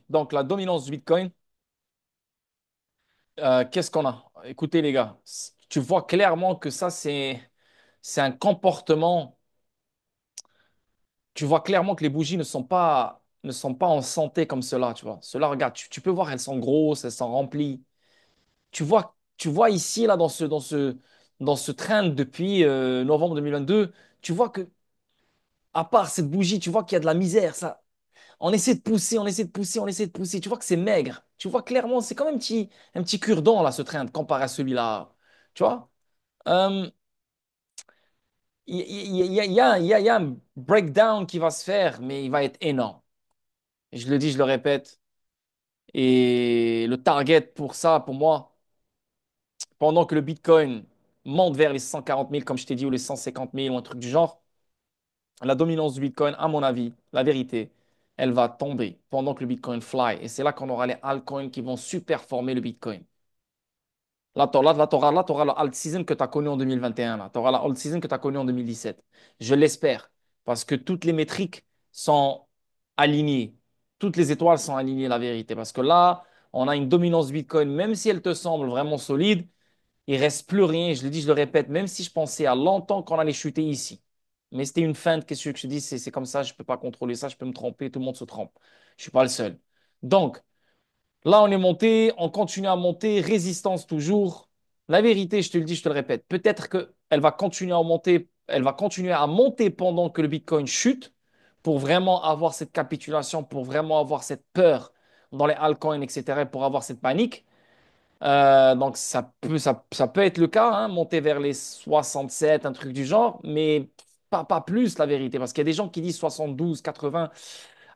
Donc, la dominance du Bitcoin, qu'est-ce qu'on a? Écoutez, les gars, tu vois clairement que ça, c'est un comportement. Tu vois clairement que les bougies ne sont pas en santé comme cela, tu vois. Cela, regarde, tu peux voir, elles sont grosses, elles sont remplies. Tu vois ici, là, dans ce trend depuis novembre 2022, tu vois que, à part cette bougie, tu vois qu'il y a de la misère, ça. On essaie de pousser, on essaie de pousser, on essaie de pousser. Tu vois que c'est maigre. Tu vois clairement, c'est comme un petit cure-dent, là, ce trend, comparé à celui-là. Tu vois? Euh, Il y a un breakdown qui va se faire, mais il va être énorme. Et je le dis, je le répète. Et le target pour ça, pour moi, pendant que le Bitcoin monte vers les 140 000, comme je t'ai dit, ou les 150 000, ou un truc du genre, la dominance du Bitcoin, à mon avis, la vérité, elle va tomber pendant que le Bitcoin fly. Et c'est là qu'on aura les altcoins qui vont superformer le Bitcoin. Là, t'auras la alt season que tu as connue en 2021. Là. Tu auras la alt season que tu as connue en 2017. Je l'espère. Parce que toutes les métriques sont alignées. Toutes les étoiles sont alignées, la vérité. Parce que là, on a une dominance Bitcoin, même si elle te semble vraiment solide, il reste plus rien. Je le dis, je le répète, même si je pensais à longtemps qu'on allait chuter ici. Mais c'était une feinte, qu'est-ce que je te dis, c'est comme ça, je ne peux pas contrôler ça, je peux me tromper, tout le monde se trompe. Je ne suis pas le seul. Donc, là, on est monté, on continue à monter, résistance toujours. La vérité, je te le dis, je te le répète, peut-être qu'elle va continuer à monter, elle va continuer à monter pendant que le Bitcoin chute pour vraiment avoir cette capitulation, pour vraiment avoir cette peur dans les altcoins, etc., pour avoir cette panique. Donc, ça peut être le cas, hein, monter vers les 67, un truc du genre, mais pas plus, la vérité, parce qu'il y a des gens qui disent 72, 80.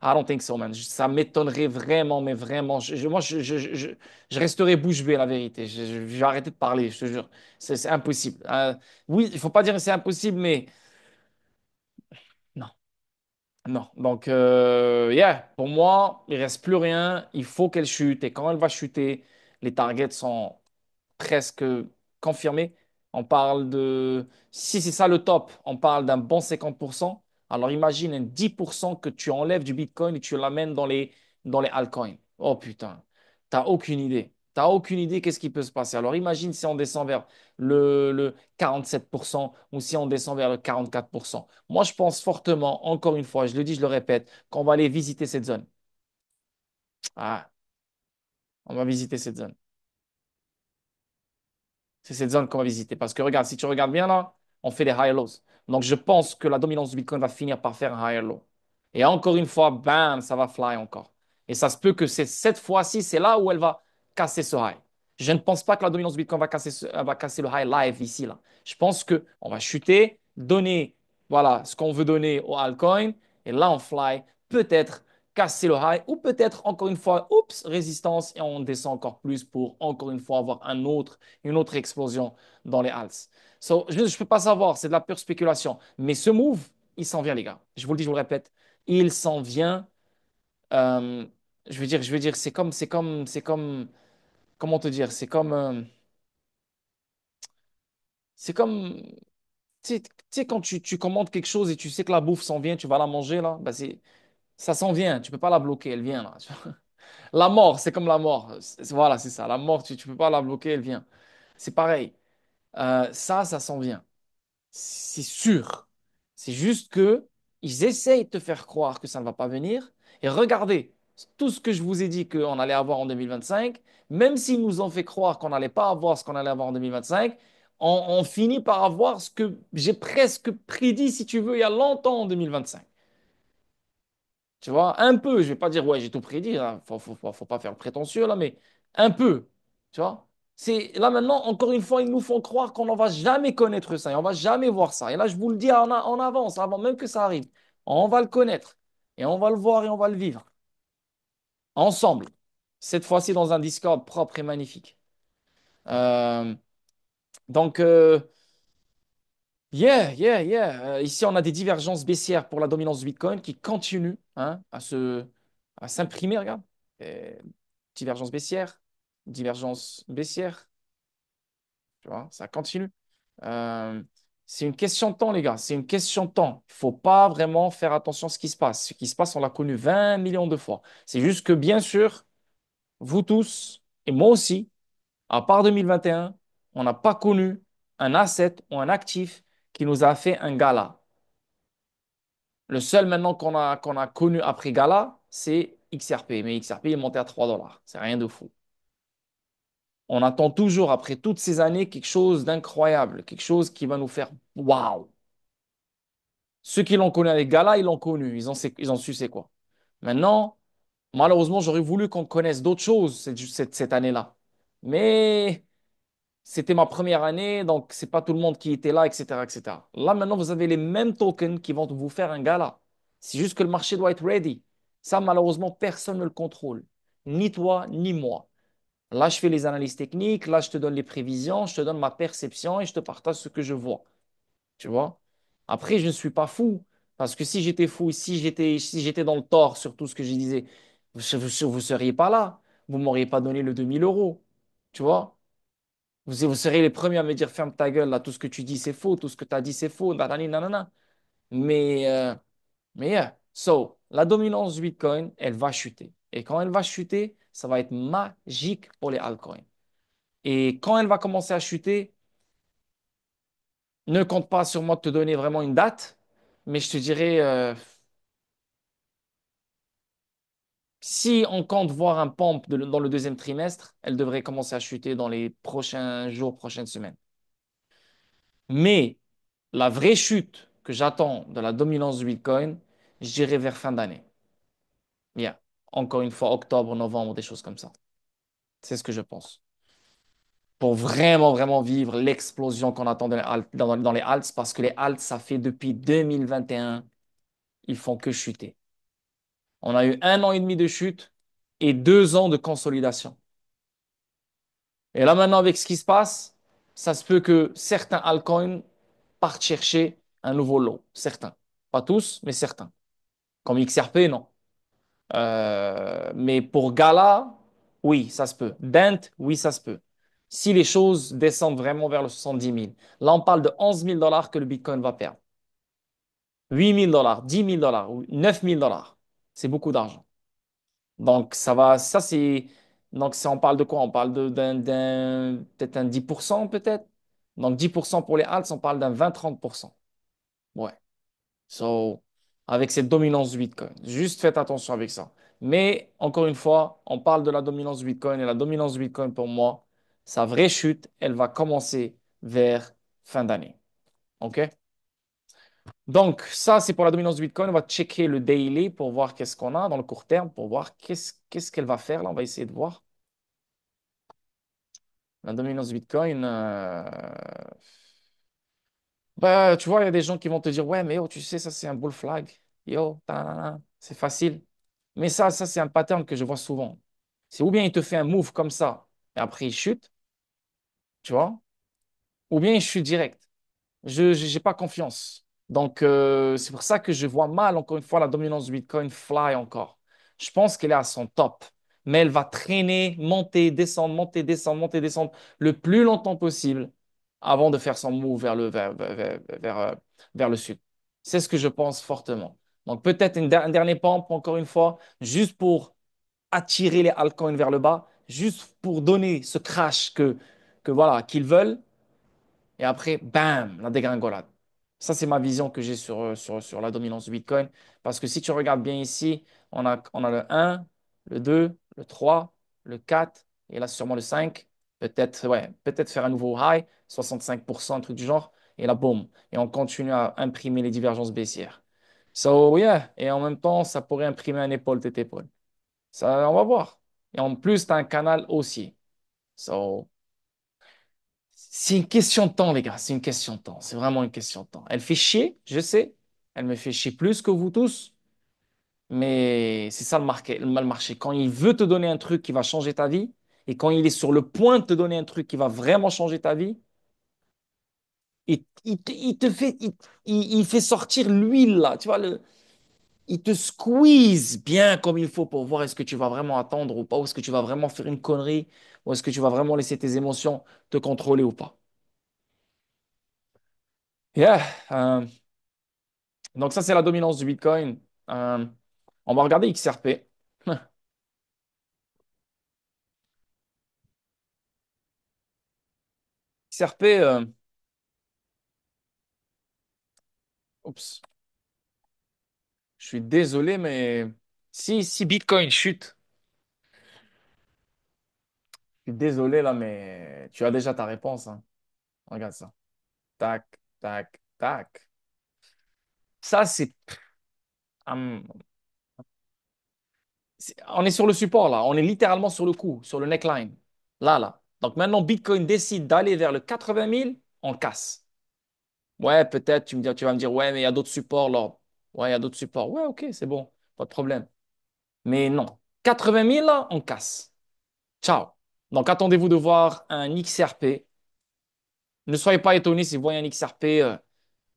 I don't think so, man. Ça m'étonnerait vraiment, mais vraiment. Moi, je resterai bouche bée, la vérité. Je vais arrêter de parler, je te jure. C'est impossible. Oui, il faut pas dire que c'est impossible, mais non, non. Donc, yeah, pour moi, il reste plus rien. Il faut qu'elle chute. Et quand elle va chuter, les targets sont presque confirmé. On parle de, si c'est ça le top, on parle d'un bon 50%. Alors imagine un 10% que tu enlèves du Bitcoin et tu l'amènes dans les altcoins. Oh putain, t'as aucune idée. T'as aucune idée qu'est-ce qui peut se passer. Alors imagine si on descend vers le 47% ou si on descend vers le 44%. Moi, je pense fortement, encore une fois, je le dis, je le répète, qu'on va aller visiter cette zone. Ah, on va visiter cette zone. C'est cette zone qu'on va visiter. Parce que regarde, si tu regardes bien là, on fait des high lows. Donc je pense que la dominance du Bitcoin va finir par faire un higher low. Et encore une fois, bam, ça va fly encore. Et ça se peut que cette fois-ci, c'est là où elle va casser ce high. Je ne pense pas que la dominance du Bitcoin va casser le high live ici là. Je pense que on va chuter, donner voilà ce qu'on veut donner au altcoin et là on fly peut-être casser le high ou peut-être encore une fois, oups, résistance et on descend encore plus pour encore une fois avoir une autre explosion dans les alts. So, je ne peux pas savoir, c'est de la pure spéculation. Mais ce move, il s'en vient, les gars. Je vous le dis, je vous le répète, il s'en vient. Euh, je veux dire, comment te dire, c'est comme, tu sais, quand tu commandes quelque chose et tu sais que la bouffe s'en vient, tu vas la manger, là, bah ça s'en vient, tu peux pas la bloquer, elle vient, là. La mort, c'est comme la mort. Voilà, c'est ça. La mort, tu peux pas la bloquer, elle vient. C'est pareil. Ça s'en vient. C'est sûr. C'est juste que ils essayent de te faire croire que ça ne va pas venir. Et regardez, tout ce que je vous ai dit qu'on allait avoir en 2025, même s'ils nous ont fait croire qu'on n'allait pas avoir ce qu'on allait avoir en 2025, on finit par avoir ce que j'ai presque prédit, si tu veux, il y a longtemps en 2025. Tu vois, un peu, je vais pas dire, ouais, j'ai tout prédit, hein. Faut pas faire le prétentieux, là, mais un peu, tu vois. Là maintenant, encore une fois, ils nous font croire qu'on ne va jamais connaître ça et on va jamais voir ça. Et là, je vous le dis en avance, avant même que ça arrive. On va le connaître et on va le voir et on va le vivre ensemble. Cette fois-ci dans un Discord propre et magnifique. Euh, donc, yeah, yeah, yeah. Ici, on a des divergences baissières pour la dominance du Bitcoin qui continuent hein, à s'imprimer, regarde. euh, divergence baissière, divergence baissière, tu vois, ça continue. Euh, c'est une question de temps, les gars, c'est une question de temps. Il faut pas vraiment faire attention à ce qui se passe. Ce qui se passe, on l'a connu 20 millions de fois. C'est juste que, bien sûr, vous tous, et moi aussi, à part 2021, on n'a pas connu un asset ou un actif qui nous a fait un gala. Le seul maintenant qu'on a connu après gala, c'est XRP. Mais XRP est monté à 3 dollars. C'est rien de fou. On attend toujours, après toutes ces années, quelque chose d'incroyable, quelque chose qui va nous faire waouh. Ceux qui l'ont connu avec gala, ils l'ont connu. Ils ont su c'est quoi. Maintenant, malheureusement, j'aurais voulu qu'on connaisse d'autres choses cette année-là. Mais c'était ma première année, donc c'est pas tout le monde qui était là, etc., etc. Là, maintenant, vous avez les mêmes tokens qui vont vous faire un gala. C'est juste que le marché doit être ready. Ça, malheureusement, personne ne le contrôle. Ni toi, ni moi. Là, je fais les analyses techniques, là, je te donne les prévisions, je te donne ma perception et je te partage ce que je vois. Tu vois? Après, je ne suis pas fou. Parce que si j'étais fou, si j'étais dans le tort sur tout ce que je disais, vous seriez pas là. Vous m'auriez pas donné le 2000 euros. Tu vois? Vous serez les premiers à me dire, ferme ta gueule, là, tout ce que tu dis, c'est faux, tout ce que tu as dit, c'est faux, nanani, nanana. Mais, euh, la dominance du Bitcoin, elle va chuter. Et quand elle va chuter, ça va être magique pour les altcoins. Et quand elle va commencer à chuter, ne compte pas sur moi de te donner vraiment une date, mais je te dirais, si on compte voir un pump dans le deuxième trimestre, elle devrait commencer à chuter dans les prochains jours, prochaines semaines. Mais la vraie chute que j'attends de la dominance du Bitcoin, je dirais vers fin d'année. Bien. Encore une fois, octobre, novembre, des choses comme ça. C'est ce que je pense. Pour vraiment, vraiment vivre l'explosion qu'on attend dans les alts, parce que les alts, ça fait depuis 2021, ils font que chuter. On a eu 1 an et demi de chute et 2 ans de consolidation. Et là maintenant, avec ce qui se passe, ça se peut que certains altcoins partent chercher un nouveau lot. Certains. Pas tous, mais certains. Comme XRP, non. Mais pour Gala, oui, ça se peut. Dent, oui, ça se peut. Si les choses descendent vraiment vers le 70 000. Là, on parle de 11 000 dollars que le Bitcoin va perdre. 8 000 dollars, 10 000 dollars, ou 9 000 dollars. C'est beaucoup d'argent. Donc, on parle de quoi? On parle peut-être un 10%, peut-être. Donc, 10% pour les alts, on parle d'un 20-30%. Ouais. So, avec cette dominance du Bitcoin. Juste faites attention avec ça. Mais, encore une fois, on parle de la dominance du Bitcoin et la dominance du Bitcoin, pour moi, sa vraie chute, elle va commencer vers fin d'année. OK? Donc, ça, c'est pour la dominance du Bitcoin. On va checker le daily pour voir qu'est-ce qu'on a dans le court terme, pour voir qu'est-ce qu'elle va faire. Là, on va essayer de voir. La dominance du Bitcoin, bah, tu vois, il y a des gens qui vont te dire, ouais, mais oh, tu sais, ça, c'est un bull flag. Yo, tanana, c'est facile. Mais ça, c'est un pattern que je vois souvent. C'est ou bien il te fait un move comme ça, et après il chute, tu vois, ou bien il chute direct. Je n'ai pas confiance. Donc, c'est pour ça que je vois mal, encore une fois, la dominance du Bitcoin fly encore. Je pense qu'elle est à son top, mais elle va traîner, monter, descendre, monter, descendre, monter, descendre le plus longtemps possible avant de faire son move vers le sud. C'est ce que je pense fortement. Donc, peut-être un dernier pump, encore une fois, juste pour attirer les altcoins vers le bas, juste pour donner ce crash voilà, qu'ils veulent. Et après, bam, la dégringolade. Ça, c'est ma vision que j'ai sur la dominance du Bitcoin. Parce que si tu regardes bien ici, on a le 1, le 2, le 3, le 4, et là, sûrement le 5. Peut-être, ouais, peut-être faire un nouveau high, 65%, un truc du genre. Et là, boum. Et on continue à imprimer les divergences baissières. So, yeah. Et en même temps, ça pourrait imprimer un épaule tête épaule. Ça, on va voir. Et en plus, tu as un canal haussier. So, c'est une question de temps, les gars. C'est une question de temps. C'est vraiment une question de temps. Elle fait chier, je sais. Elle me fait chier plus que vous tous. Mais c'est ça le mal marché. Quand il veut te donner un truc qui va changer ta vie, et quand il est sur le point de te donner un truc qui va vraiment changer ta vie, il te fait sortir l'huile, là. Tu vois, Il te squeeze bien comme il faut pour voir est-ce que tu vas vraiment attendre ou pas, ou est-ce que tu vas vraiment faire une connerie, ou est-ce que tu vas vraiment laisser tes émotions te contrôler ou pas. Yeah. Donc ça, c'est la dominance du Bitcoin. Euh, on va regarder XRP. XRP, oups, je suis désolé, mais si Bitcoin chute, je suis désolé là, mais tu as déjà ta réponse, hein. Regarde ça. Tac, tac, tac. Ça, hum, on est sur le support là. On est littéralement sur le coup, sur le neckline. Là, là. Donc maintenant, Bitcoin décide d'aller vers le 80 000, on casse. Ouais, peut-être, tu vas me dire, ouais, mais il y a d'autres supports, là. Ouais, il y a d'autres supports. Ouais, ok, c'est bon, pas de problème. Mais non. 80 000, là, on casse. Ciao. Donc attendez-vous de voir un XRP. Ne soyez pas étonnés si vous voyez un XRP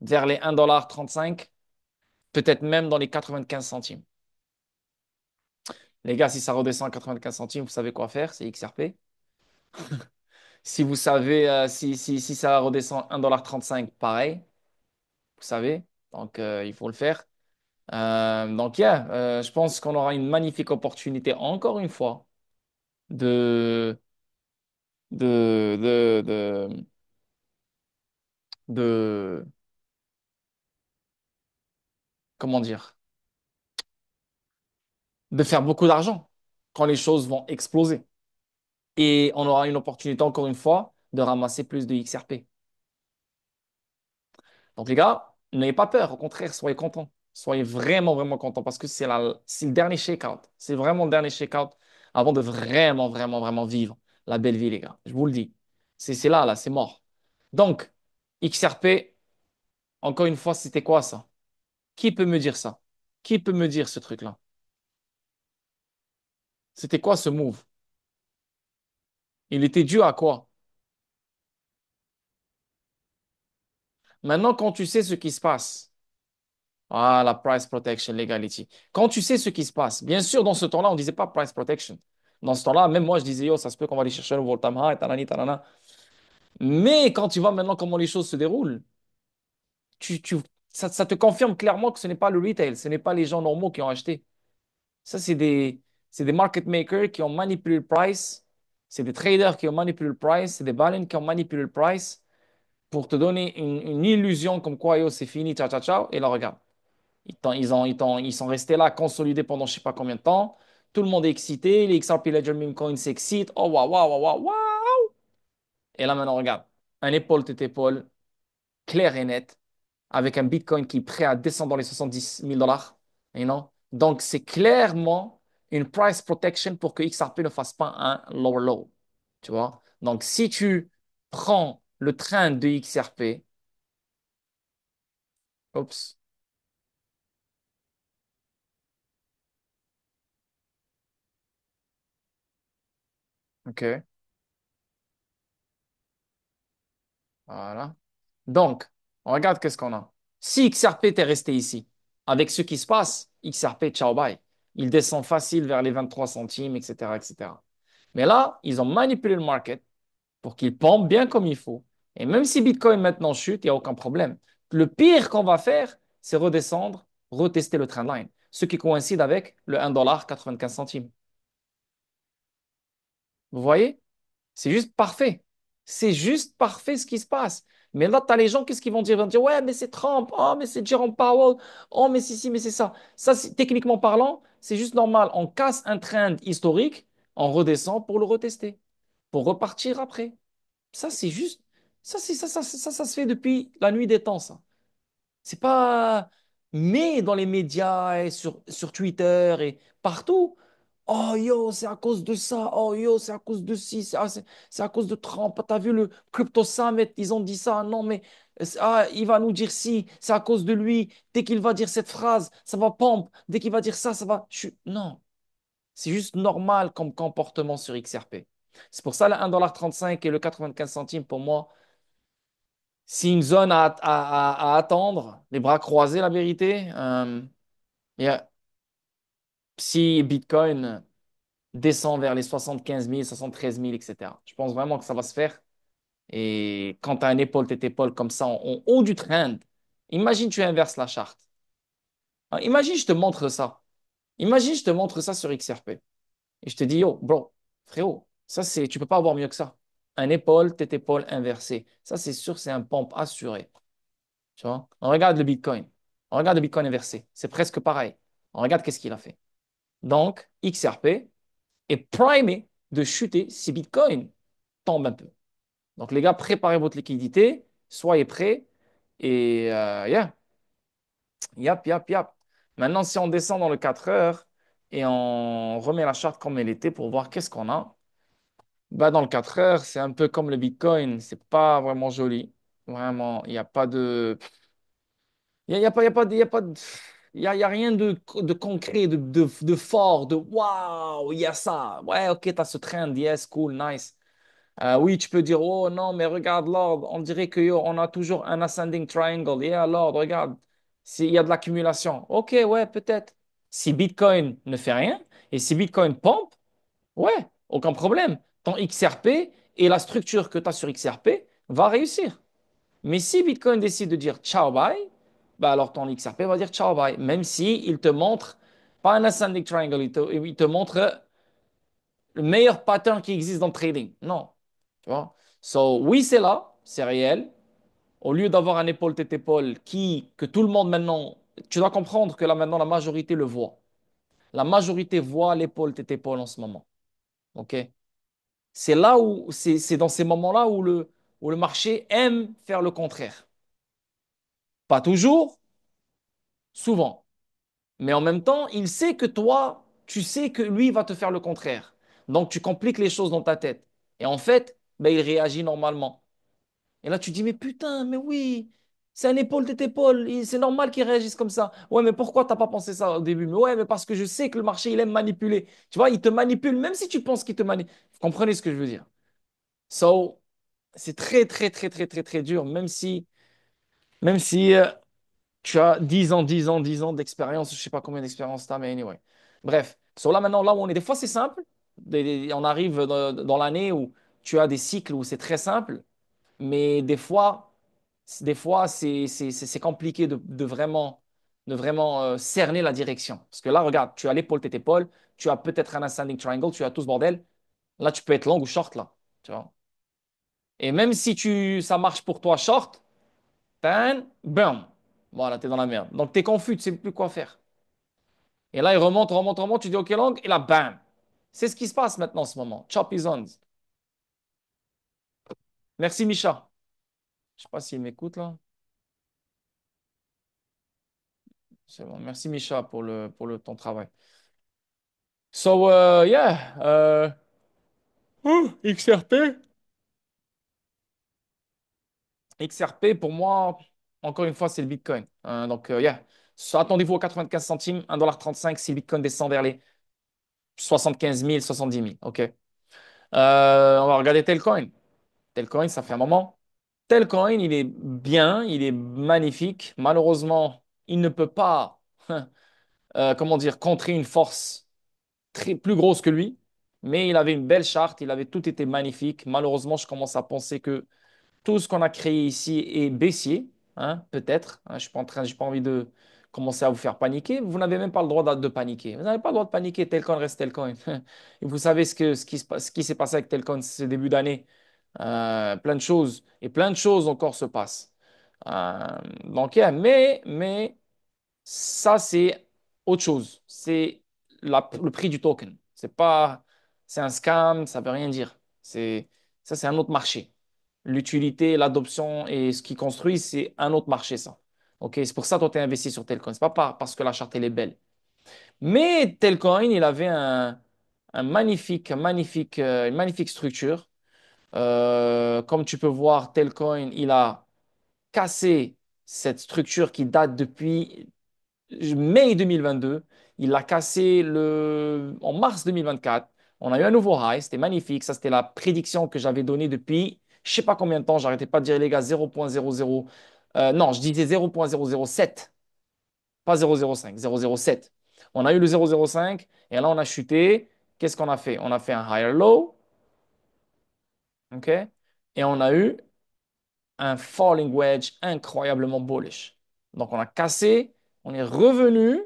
vers les 1,35 $, peut-être même dans les 95 centimes. Les gars, si ça redescend à 95 centimes, vous savez quoi faire, c'est XRP. Si vous savez, si ça redescend 1,35 $, pareil, vous savez. Donc, il faut le faire. Donc, yeah, je pense qu'on aura une magnifique opportunité, encore une fois, de, de, de, de, de- comment dire, de faire beaucoup d'argent quand les choses vont exploser. Et on aura une opportunité, encore une fois, de ramasser plus de XRP. Donc, les gars, n'ayez pas peur. Au contraire, soyez contents. Soyez vraiment, vraiment contents parce que c'est le dernier shake-out. C'est vraiment le dernier shake-out avant de vraiment, vraiment, vraiment vivre la belle vie, les gars. Je vous le dis. C'est là, là, c'est mort. Donc, XRP, encore une fois, c'était quoi ça? Qui peut me dire ça? Qui peut me dire ce truc-là? C'était quoi ce move? Il était dû à quoi? Maintenant, quand tu sais ce qui se passe, ah, la price protection legality. Quand tu sais ce qui se passe, bien sûr, dans ce temps-là, on ne disait pas price protection. Dans ce temps-là, même moi, je disais, yo, ça se peut qu'on va aller chercher un nouveau time high, tanani, tanana. Mais quand tu vois maintenant comment les choses se déroulent, ça te confirme clairement que ce n'est pas le retail, ce n'est pas les gens normaux qui ont acheté. Ça, c'est des market makers qui ont manipulé le price, c'est des traders qui ont manipulé le price, c'est des baleines qui ont manipulé le price pour te donner une illusion comme quoi, yo, c'est fini, ciao, ciao, ciao, et là, regarde. Ils sont restés là, consolidés pendant je sais pas combien de temps. Tout le monde est excité. Les XRP Ledger Meme Coin s'excitent. Oh, waouh, waouh, waouh, waouh, waouh. Et là, maintenant, regarde. Un épaule-tête-épaule, clair et net, avec un Bitcoin qui est prêt à descendre dans les 70 000 $. You know? Donc, c'est clairement une price protection pour que XRP ne fasse pas un lower low. Tu vois? Donc, si tu prends le train de XRP, oups, ok, voilà. Donc, on regarde qu'est-ce qu'on a. Si XRP était resté ici, avec ce qui se passe, XRP, ciao, bye. Il descend facile vers les 23 centimes, etc., etc. Mais là, ils ont manipulé le market pour qu'il pompe bien comme il faut. Et même si Bitcoin maintenant chute, il n'y a aucun problème. Le pire qu'on va faire, c'est redescendre, retester le trendline, ce qui coïncide avec le 1,95 $. Vous voyez? C'est juste parfait. C'est juste parfait ce qui se passe. Mais là, tu as les gens, qu'est-ce qu'ils vont dire? Ils vont dire, ouais, mais c'est Trump, oh, mais c'est Jerome Powell, oh, mais si, si, mais c'est ça. Ça, techniquement parlant, c'est juste normal. On casse un trend historique, on redescend pour le retester, pour repartir après. Ça, c'est juste, ça se fait depuis la nuit des temps, ça. C'est pas. Mais dans les médias et sur Twitter et partout, oh yo, c'est à cause de ça. Oh yo, c'est à cause de ci. C'est à cause de Trump. T'as vu le Crypto Summit, ils ont dit ça. Non, mais il va nous dire si. C'est à cause de lui. Dès qu'il va dire cette phrase, ça va pompe. Dès qu'il va dire ça, ça va. Non, c'est juste normal comme comportement sur XRP. C'est pour ça le 1,35 $ et le 95 centimes, pour moi, c'est une zone à attendre, les bras croisés, la vérité. Et, si Bitcoin descend vers les 75 000, 73 000, etc., je pense vraiment que ça va se faire. Et quand tu as un épaule tête épaule comme ça en haut du trend, imagine tu inverses la charte. Hein, imagine je te montre ça. Imagine je te montre ça sur XRP. Et je te dis, yo, bro, frérot, ça c'est, tu peux pas avoir mieux que ça. Un épaule tête épaule inversé. Ça c'est sûr, c'est un pompe assuré. Tu vois? On regarde le Bitcoin. On regarde le Bitcoin inversé. C'est presque pareil. On regarde qu'est-ce qu'il a fait. Donc, XRP est primé de chuter si Bitcoin tombe un peu. Donc, les gars, préparez votre liquidité, soyez prêts. Et yeah, yap, yap, yap. Maintenant, si on descend dans le 4 heures et on remet la charte comme elle était pour voir qu'est-ce qu'on a, bah, dans le 4 heures, c'est un peu comme le Bitcoin, c'est pas vraiment joli. Vraiment, il n'y a pas de. Il y a pas, y a pas, y a pas, y a rien de concret, de fort, de waouh, il y a ça. Ouais, ok, tu as ce trend, yes, cool, nice. Oui, tu peux dire, oh non, mais regarde l'ordre, on dirait que yo, on a toujours un ascending triangle. Yeah, l'ordre, regarde, il y a de l'accumulation. Ok, ouais, peut-être. Si Bitcoin ne fait rien et si Bitcoin pompe, ouais, aucun problème. Ton XRP et la structure que tu as sur XRP va réussir. Mais si Bitcoin décide de dire ciao bye, bah alors ton XRP va dire ciao bye, même si il te montre pas un ascending triangle, il te montre le meilleur pattern qui existe dans le trading. Non, tu vois. So oui, c'est là, c'est réel. Au lieu d'avoir un épaule tête épaule que tout le monde maintenant, tu dois comprendre que là maintenant la majorité le voit. La majorité voit l'épaule tête épaule en ce moment. Ok. C'est là où c'est dans ces moments-là où le marché aime faire le contraire. Pas toujours, souvent. Mais en même temps, il sait que toi, tu sais que lui va te faire le contraire. Donc, tu compliques les choses dans ta tête. Et en fait, ben, il réagit normalement. Et là, tu dis, mais putain, mais oui, c'est un épaule tête épaule. C'est normal qu'il réagisse comme ça. Ouais, mais pourquoi t'as pas pensé ça au début? Mais ouais, mais parce que je sais que le marché, il aime manipuler. Tu vois, il te manipule, même si tu penses qu'il te manipule. Vous comprenez ce que je veux dire? So, c'est très, très, très, très, très, très dur, même si tu as 10 ans, 10 ans, 10 ans d'expérience, je sais pas combien d'expérience tu as, mais anyway. Bref, sur là maintenant, là où on est, des fois c'est simple, on arrive dans l'année où tu as des cycles où c'est très simple, mais des fois c'est compliqué de vraiment cerner la direction. Parce que là, regarde, tu as l'épaule, tête épaule, tu as peut-être un ascending triangle, tu as tout ce bordel. Là, tu peux être long ou short, là. Tu vois. Et même si ça marche pour toi short, bam, voilà, t'es dans la merde. Donc, t'es confus, tu sais plus quoi faire. Et là, il remonte, remonte, remonte, tu dis OK, long, et là, bam. C'est ce qui se passe maintenant en ce moment. Chop is on. Merci, Micha. Je sais pas s'il m'écoute là. C'est bon. Merci, Micha, ton travail. So, yeah. XRP. XRP, pour moi, encore une fois, c'est le Bitcoin. Donc, yeah. So, attendez-vous aux 95 centimes, 1,35 $ si le Bitcoin descend vers les 75 000, 70 000. OK. On va regarder Telcoin. Telcoin, ça fait un moment. Telcoin, il est bien, il est magnifique. Malheureusement, il ne peut pas, comment dire, contrer une force plus grosse que lui. Mais il avait une belle charte, il avait tout été magnifique. Malheureusement, je commence à penser que tout ce qu'on a créé ici est baissier, hein, peut-être. Hein, je suis pas en train, j'ai pas envie de commencer à vous faire paniquer. Vous n'avez même pas le droit de paniquer. Vous n'avez pas le droit de paniquer. Telcoin reste Telcoin. Et vous savez ce qui s'est passé avec Telcoin ce début d'année. Plein de choses et plein de choses encore se passent. Donc, yeah, mais ça, c'est autre chose. C'est le prix du token. C'est un scam, ça veut rien dire. Ça, c'est un autre marché. L'utilité, l'adoption et ce qui construit, c'est un autre marché, ça. Ok, c'est pour ça que toi, tu es investi sur Telcoin. C'est pas parce que la charte, elle est belle. Mais Telcoin, il avait une magnifique structure. Comme tu peux voir, Telcoin, il a cassé cette structure qui date depuis mai 2022. Il l'a cassé en mars 2024. On a eu un nouveau high, c'était magnifique. Ça, c'était la prédiction que j'avais donnée depuis je sais pas combien de temps. J'arrêtais pas de dire, les gars, 0,00. Non, je disais 0,007. Pas 0,05, 0,07. On a eu le 0,05 et là, on a chuté. Qu'est-ce qu'on a fait? On a fait un higher low, OK? Et on a eu un falling wedge incroyablement bullish. Donc, on a cassé, on est revenu,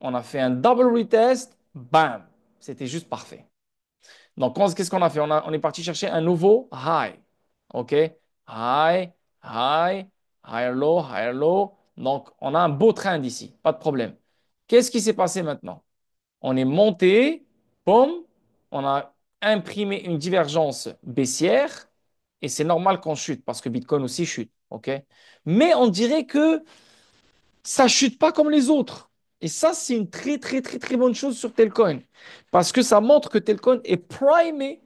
on a fait un double retest, bam! C'était juste parfait. Donc, qu'est-ce qu'on a fait? On est parti chercher un nouveau high. OK? High, high, higher low, higher low. Donc, on a un beau trend ici, pas de problème. Qu'est-ce qui s'est passé maintenant? On est monté, boum, on a imprimé une divergence baissière et c'est normal qu'on chute parce que Bitcoin aussi chute. OK? Mais on dirait que ça chute pas comme les autres. Et ça, c'est une très, très, très, très bonne chose sur Telcoin parce que ça montre que Telcoin est primé,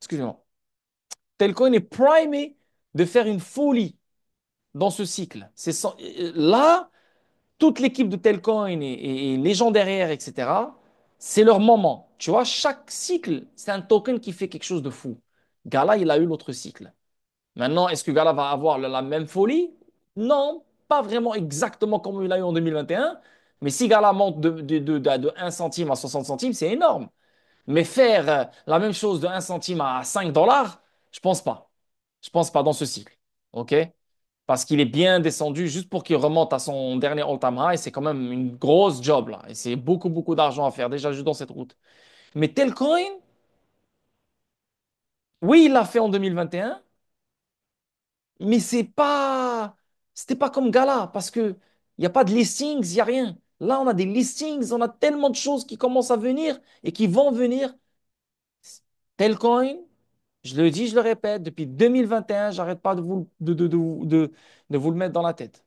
excusez-moi, Telcoin est primé de faire une folie dans ce cycle. Là, toute l'équipe de Telcoin et les gens derrière, etc., c'est leur moment. Tu vois, chaque cycle, c'est un token qui fait quelque chose de fou. Gala, il a eu l'autre cycle. Maintenant, est-ce que Gala va avoir la même folie? Non, pas vraiment exactement comme il a eu en 2021. Mais si Gala monte de 1 centime à 60 centimes, c'est énorme. Mais faire la même chose de 1 centime à 5 dollars, je pense pas. Je pense pas dans ce cycle. OK? Parce qu'il est bien descendu juste pour qu'il remonte à son dernier all-time high. C'est quand même une grosse job là. Et c'est beaucoup, beaucoup d'argent à faire déjà juste dans cette route. Mais Telcoin, oui, il l'a fait en 2021, mais c'était pas comme Gala parce que il n'y a pas de listings, il n'y a rien. Là, on a des listings, on a tellement de choses qui commencent à venir et qui vont venir. Telcoin, je le dis, je le répète, depuis 2021, j'arrête pas de vous le mettre dans la tête.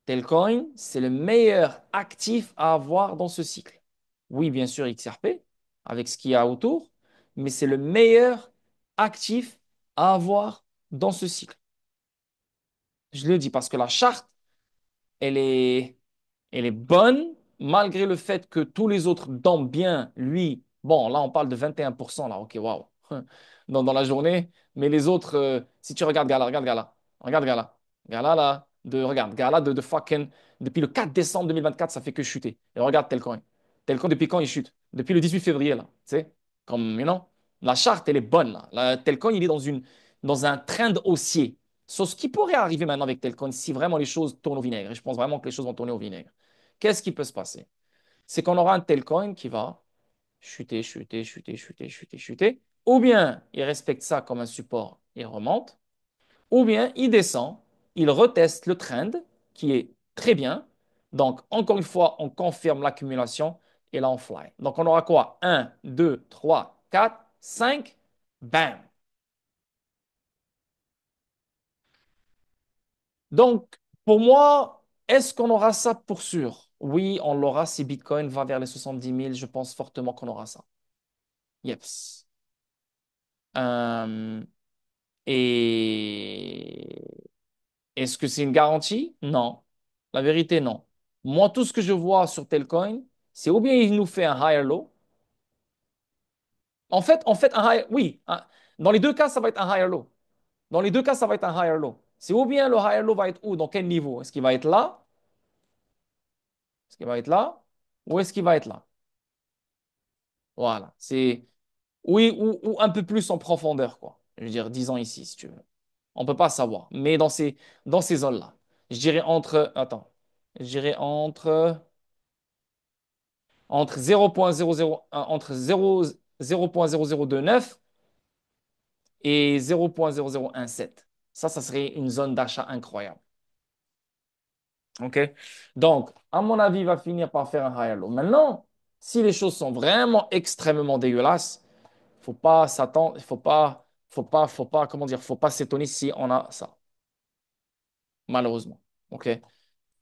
Telcoin, c'est le meilleur actif à avoir dans ce cycle. Oui, bien sûr, XRP, avec ce qu'il y a autour, mais c'est le meilleur actif à avoir dans ce cycle. Je le dis parce que la charte, elle est, elle est bonne, malgré le fait que tous les autres dampent bien. Lui, bon, là, on parle de 21%, là, ok, waouh, dans la journée. Mais les autres, si tu regardes Gala, regarde Gala, Gala, là, regarde, Gala de fucking, depuis le 4 décembre 2024, ça fait que chuter. Et regarde Telcoin. Telcoin, depuis quand il chute? Depuis le 18 février, là, tu sais, comme, la charte, elle est bonne, là. Telcoin, il est dans un trend haussier. Sauf ce qui pourrait arriver maintenant avec Telcoin si vraiment les choses tournent au vinaigre. Et je pense vraiment que les choses vont tourner au vinaigre. Qu'est-ce qui peut se passer? C'est qu'on aura un Telcoin qui va chuter, chuter, chuter, chuter, chuter, chuter. Ou bien il respecte ça comme un support et remonte. Ou bien il descend, il reteste le trend qui est très bien. Donc, encore une fois, on confirme l'accumulation et là, on fly. Donc, on aura quoi? Un, 2, 3, 4, 5. Bam! Donc, pour moi, est-ce qu'on aura ça pour sûr? Oui, on l'aura si Bitcoin va vers les 70 000. Je pense fortement qu'on aura ça. Yes. Euh, et est-ce que c'est une garantie? Non. La vérité, non. Moi, tout ce que je vois sur Telcoin, c'est ou bien il nous fait un higher low. En fait, oui. Dans les deux cas, ça va être un higher low. Dans les deux cas, ça va être un higher low. C'est ou bien le higher low va être où? Dans quel niveau? Est-ce qu'il va être là? Est-ce qu'il va être là? Ou est-ce qu'il va être là? Voilà. Oui, ou un peu plus en profondeur, quoi. Je veux dire, disons ici, si tu veux. On ne peut pas savoir. Mais dans ces zones-là, je dirais attends, je dirais entre 0,001 entre 0,0029 et 0,0017. Ça serait une zone d'achat incroyable. OK? Donc, à mon avis, il va finir par faire un higher low. Maintenant, si les choses sont vraiment extrêmement dégueulasses, faut pas s'attendre, faut pas, comment dire, faut pas s'étonner si on a ça, malheureusement. OK?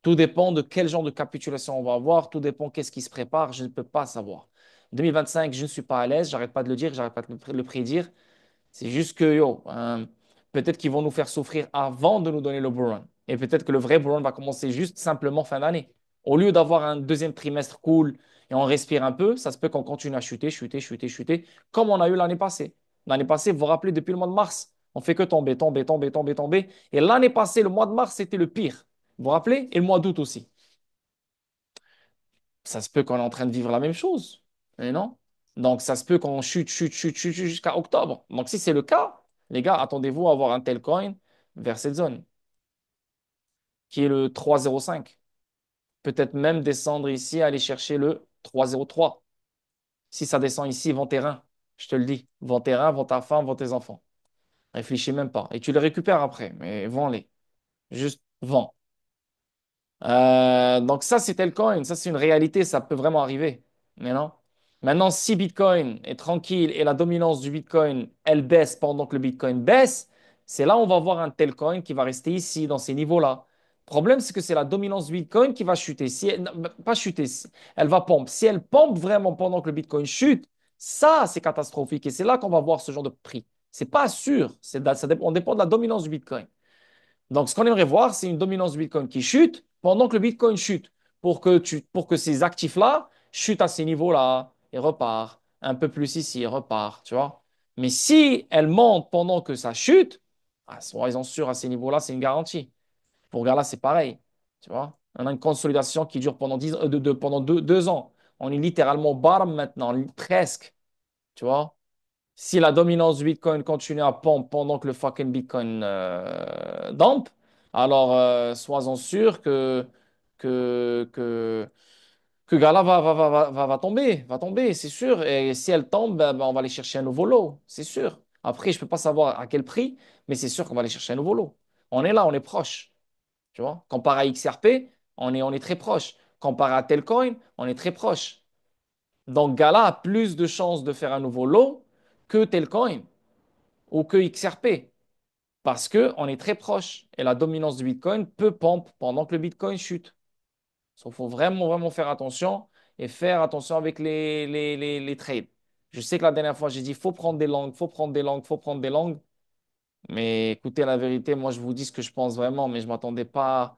Tout dépend de quel genre de capitulation on va avoir, tout dépend qu'est-ce qui se prépare, je ne peux pas savoir. 2025, je ne suis pas à l'aise, j'arrête pas de le dire, j'arrête pas de le prédire. C'est juste que, peut-être qu'ils vont nous faire souffrir avant de nous donner le bull run. Et peut-être que le vrai bull run va commencer juste simplement fin d'année. Au lieu d'avoir un deuxième trimestre cool et on respire un peu, ça se peut qu'on continue à chuter, chuter, chuter, chuter, comme on a eu l'année passée. L'année passée, vous vous rappelez, depuis le mois de mars, on fait que tomber, tomber, tomber, tomber, tomber. Et l'année passée, le mois de mars, c'était le pire. Vous vous rappelez? Et le mois d'août aussi. Ça se peut qu'on est en train de vivre la même chose. Mais non. Donc, ça se peut qu'on chute, chute, chute, chute, chute jusqu'à octobre. Donc, si c'est le cas, les gars, attendez-vous à avoir un tel coin vers cette zone, qui est le 3,05. Peut-être même descendre ici, aller chercher le 3,03. Si ça descend ici, vends terrain. Je te le dis. Vends terrain, vends ta femme, vends tes enfants. Réfléchis même pas. Et tu les récupères après, mais vends-les. Juste vends. Donc ça, c'était le coin. Ça, c'est une réalité. Ça peut vraiment arriver. Mais non. Maintenant, si Bitcoin est tranquille et la dominance du Bitcoin, elle baisse pendant que le Bitcoin baisse, c'est là où on va voir un tel coin qui va rester ici, dans ces niveaux-là. Le problème, c'est que c'est la dominance du Bitcoin qui va chuter. Si elle, non, pas chuter, elle va pomper. Si elle pompe vraiment pendant que le Bitcoin chute, ça, c'est catastrophique. Et c'est là qu'on va voir ce genre de prix. C'est pas sûr. On dépend de la dominance du Bitcoin. Donc, ce qu'on aimerait voir, c'est une dominance du Bitcoin qui chute pendant que le Bitcoin chute pour que ces actifs-là chutent à ces niveaux-là et repart un peu plus ici et repart, tu vois. Mais si elle monte pendant que ça chute, ah, soyez-en sûrs, à ces niveaux-là, c'est une garantie. Pour Gala, c'est pareil, tu vois. On a une consolidation qui dure pendant, 2 ans. On est littéralement au bottom maintenant, presque, tu vois. Si la dominance du Bitcoin continue à pomper pendant que le fucking Bitcoin dump, alors sois-en sûr que, que, que Gala va tomber, c'est sûr. Et si elle tombe, ben, on va aller chercher un nouveau lot, c'est sûr. Après, je ne peux pas savoir à quel prix, mais c'est sûr qu'on va aller chercher un nouveau lot. On est là, on est proche, tu vois. Comparé à XRP, on est très proche. Comparé à Telcoin, on est très proche. Donc Gala a plus de chances de faire un nouveau lot que Telcoin ou que XRP parce qu'on est très proche et la dominance du Bitcoin peut pomper pendant que le Bitcoin chute. Il faut vraiment, vraiment faire attention et faire attention avec les trades. Je sais que la dernière fois, j'ai dit, faut prendre des langues, faut prendre des langues, faut prendre des langues. Mais écoutez, la vérité, moi, je vous dis ce que je pense vraiment, mais je ne m'attendais pas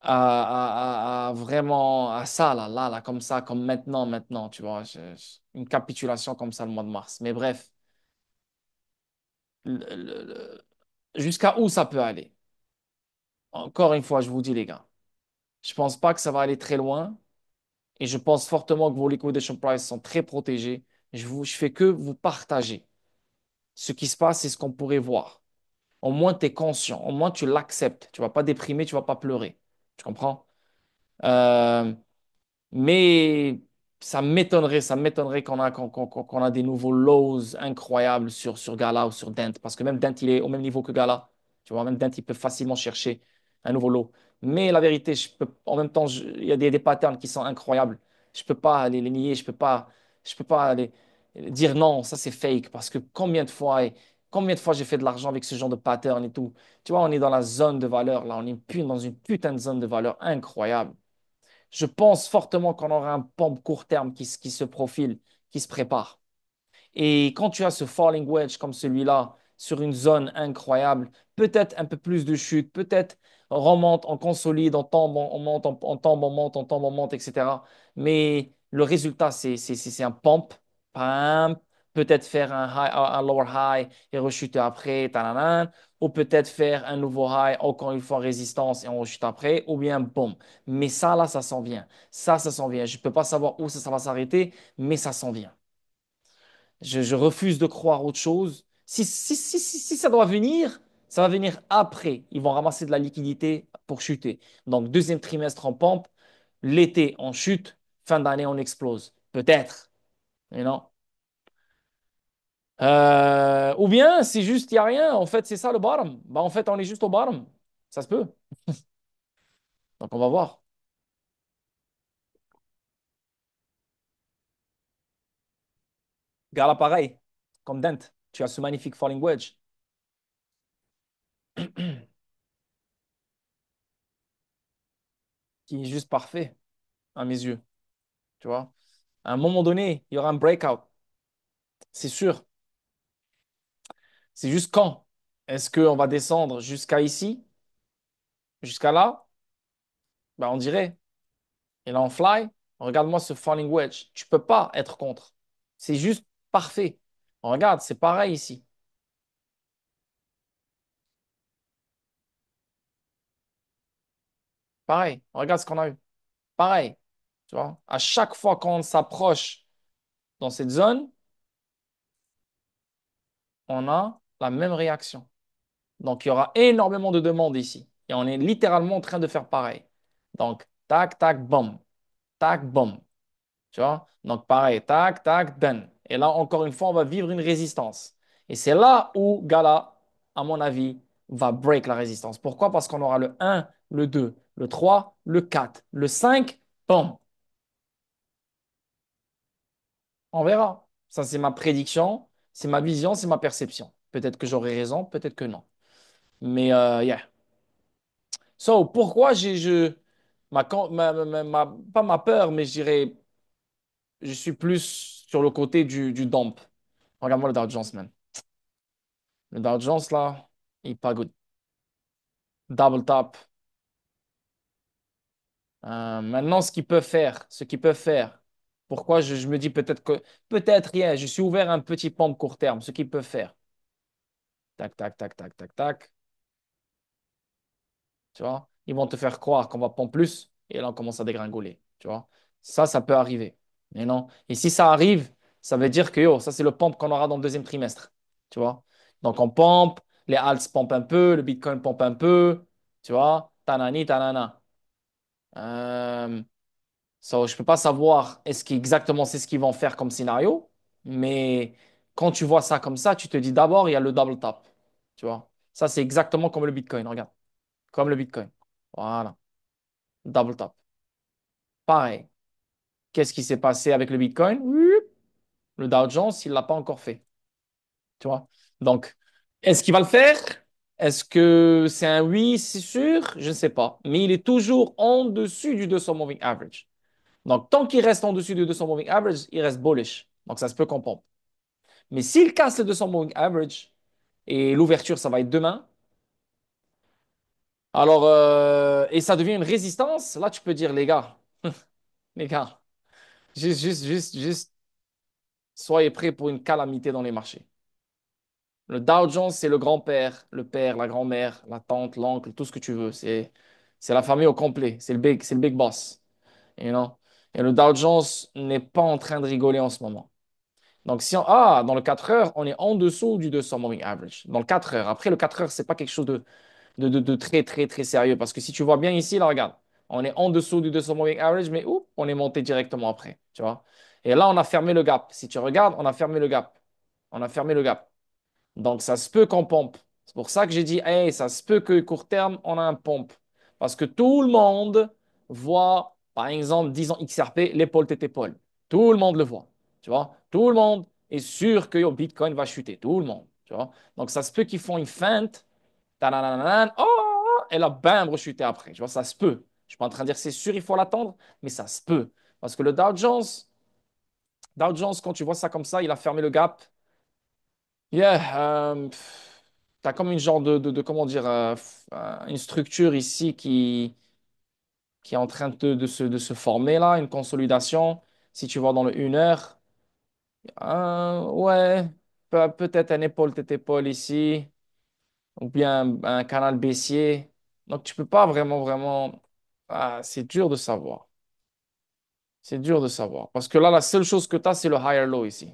à vraiment à ça, là, comme ça, comme maintenant, tu vois. Une capitulation comme ça le mois de mars. Mais bref, le- le- le- jusqu'à où ça peut aller? Encore une fois, je vous dis, les gars, je pense pas que ça va aller très loin et je pense fortement que vos liquidation prices sont très protégés. Je fais que vous partager ce qui se passe et ce qu'on pourrait voir. Au moins, tu es conscient, au moins, tu l'acceptes. Tu vas pas déprimer, tu vas pas pleurer. Tu comprends? Euh, Mais ça m'étonnerait qu'on a des nouveaux lows incroyables sur Gala ou sur Dent. Parce que même Dent, il est au même niveau que Gala. Tu vois, même Dent, il peut facilement chercher un nouveau low. Mais la vérité, en même temps, il y a des patterns qui sont incroyables. Je peux pas les nier, je peux pas dire non, ça c'est fake. Parce que combien de fois j'ai fait de l'argent avec ce genre de pattern et tout. Tu vois, on est dans la zone de valeur, là, on est dans une putain de zone de valeur incroyable. Je pense fortement qu'on aura un pompe court terme qui se profile, qui se prépare. Et quand tu as ce falling wedge comme celui-là, sur une zone incroyable, peut-être un peu plus de chute, peut-être on remonte, on consolide, on tombe, on monte, on tombe, on monte, on tombe, on monte, etc. Mais le résultat, c'est un pump, pam, peut-être faire un lower high et rechuter après, tananan, ou peut-être faire un nouveau high, encore une fois résistance et on rechute après, ou bien boom. Mais ça, là, ça s'en vient. Ça s'en vient. Je ne peux pas savoir où ça va s'arrêter, mais ça s'en vient. Je refuse de croire autre chose. Si ça doit venir, ça va venir après. Ils vont ramasser de la liquidité pour chuter. Donc, deuxième trimestre en pompe, l'été en chute, fin d'année on explose. Peut-être, mais non. Ou bien, c'est juste, il n'y a rien. En fait, c'est ça le bottom. Bah, en fait, on est juste au bottom. Ça se peut. Donc, on va voir. Gala, pareil, comme Dent. Tu as ce magnifique falling wedge qui est juste parfait à mes yeux. Tu vois, à un moment donné, il y aura un breakout. C'est sûr. C'est juste quand? Est-ce qu'on va descendre jusqu'à ici, jusqu'à là? Ben, on dirait. Et là, on fly. Regarde-moi ce falling wedge. Tu peux pas être contre. C'est juste parfait. Regarde, c'est pareil ici. Pareil. Regarde ce qu'on a eu. Pareil. Tu vois? À chaque fois qu'on s'approche dans cette zone, on a la même réaction. Donc, il y aura énormément de demandes ici. Et on est littéralement en train de faire pareil. Donc, tac, tac, boum. Tac, boum. Tu vois? Donc, pareil, tac, tac, done. Et là, encore une fois, on va vivre une résistance. Et c'est là où Gala, à mon avis, va break la résistance. Pourquoi? Parce qu'on aura le un, le 2, le 3, le 4, le 5. Boum. On verra. Ça, c'est ma prédiction, c'est ma vision, c'est ma perception. Peut-être que j'aurai raison, peut-être que non. Mais, yeah. So, pourquoi pas ma peur, mais je dirais, je suis plus sur le côté du dump. Regarde-moi le Dow Jones, man. Le Dow Jones, là, il est pas good. Double top. Maintenant, ce qu'ils peuvent faire, pourquoi je me dis peut-être, yeah, je suis ouvert à un petit pump court terme, ce qu'ils peuvent faire. Tac, tac, tac, tac, tac, tac. Tu vois, ils vont te faire croire qu'on va prendre plus et là, on commence à dégringoler. Tu vois, ça peut arriver. Mais non. Et si ça arrive, ça veut dire que yo, ça, c'est le pump qu'on aura dans le deuxième trimestre. Tu vois, donc on pompe, les alts pompent un peu, le Bitcoin pompe un peu. Tu vois, tanani, tanana. Je ne peux pas savoir est-ce qu'exactement c'est ce qu'ils vont faire comme scénario, mais quand tu vois ça comme ça, tu te dis d'abord, il y a le double tap. Tu vois, ça, c'est exactement comme le Bitcoin. Regarde, comme le Bitcoin. Voilà. Double top. Pareil. Qu'est-ce qui s'est passé avec le Bitcoin? Le Dow Jones, il ne l'a pas encore fait. Tu vois? Donc, est-ce qu'il va le faire? Est-ce que c'est un oui, c'est sûr? Je ne sais pas. Mais il est toujours en dessus du 200 moving average. Donc, tant qu'il reste en dessus du 200 moving average, il reste bullish. Donc, ça se peut qu'on pompe. Mais s'il casse le 200 moving average et l'ouverture, ça va être demain, alors, et ça devient une résistance, là, tu peux dire, les gars, juste, soyez prêts pour une calamité dans les marchés. Le Dow Jones, c'est le grand-père, le père, la grand-mère, la tante, l'oncle, tout ce que tu veux. C'est la famille au complet. C'est le big boss. You know? Et le Dow Jones n'est pas en train de rigoler en ce moment. Donc, dans le 4 heures, on est en dessous du 200 moving average. Dans le 4 heures. Après, le 4 heures, c'est pas quelque chose de très, très, très sérieux. Parce que si tu vois bien ici, là, regarde, on est en dessous du 200 moving average, mais on est monté directement après. Tu vois? Et là, on a fermé le gap. Si tu regardes, on a fermé le gap. On a fermé le gap. Donc, ça se peut qu'on pompe. C'est pour ça que j'ai dit, hey, ça se peut que court terme, on a un pompe. Parce que tout le monde voit, par exemple, disons XRP, l'épaule tête épaule. Tout le monde le voit. Tu vois? Tout le monde est sûr que yo, Bitcoin va chuter. Tout le monde. Tu vois? Donc, ça se peut qu'ils font une feinte. Tadadadadad, oh, et là, bam, rechuter après. Tu vois, ça se peut. Je suis pas en train de dire c'est sûr, il faut l'attendre, mais ça se peut. Parce que le Dow Jones, quand tu vois ça comme ça, il a fermé le gap. Yeah, t'as comme une genre comment dire, une structure ici qui est en train de se former là, une consolidation. Si tu vois dans le 1 heure, ouais, peut-être un épaule tête épaule ici, ou bien un canal baissier. Donc tu peux pas vraiment, c'est dur de savoir. C'est dur de savoir. Parce que là, la seule chose que tu as, c'est le higher low ici.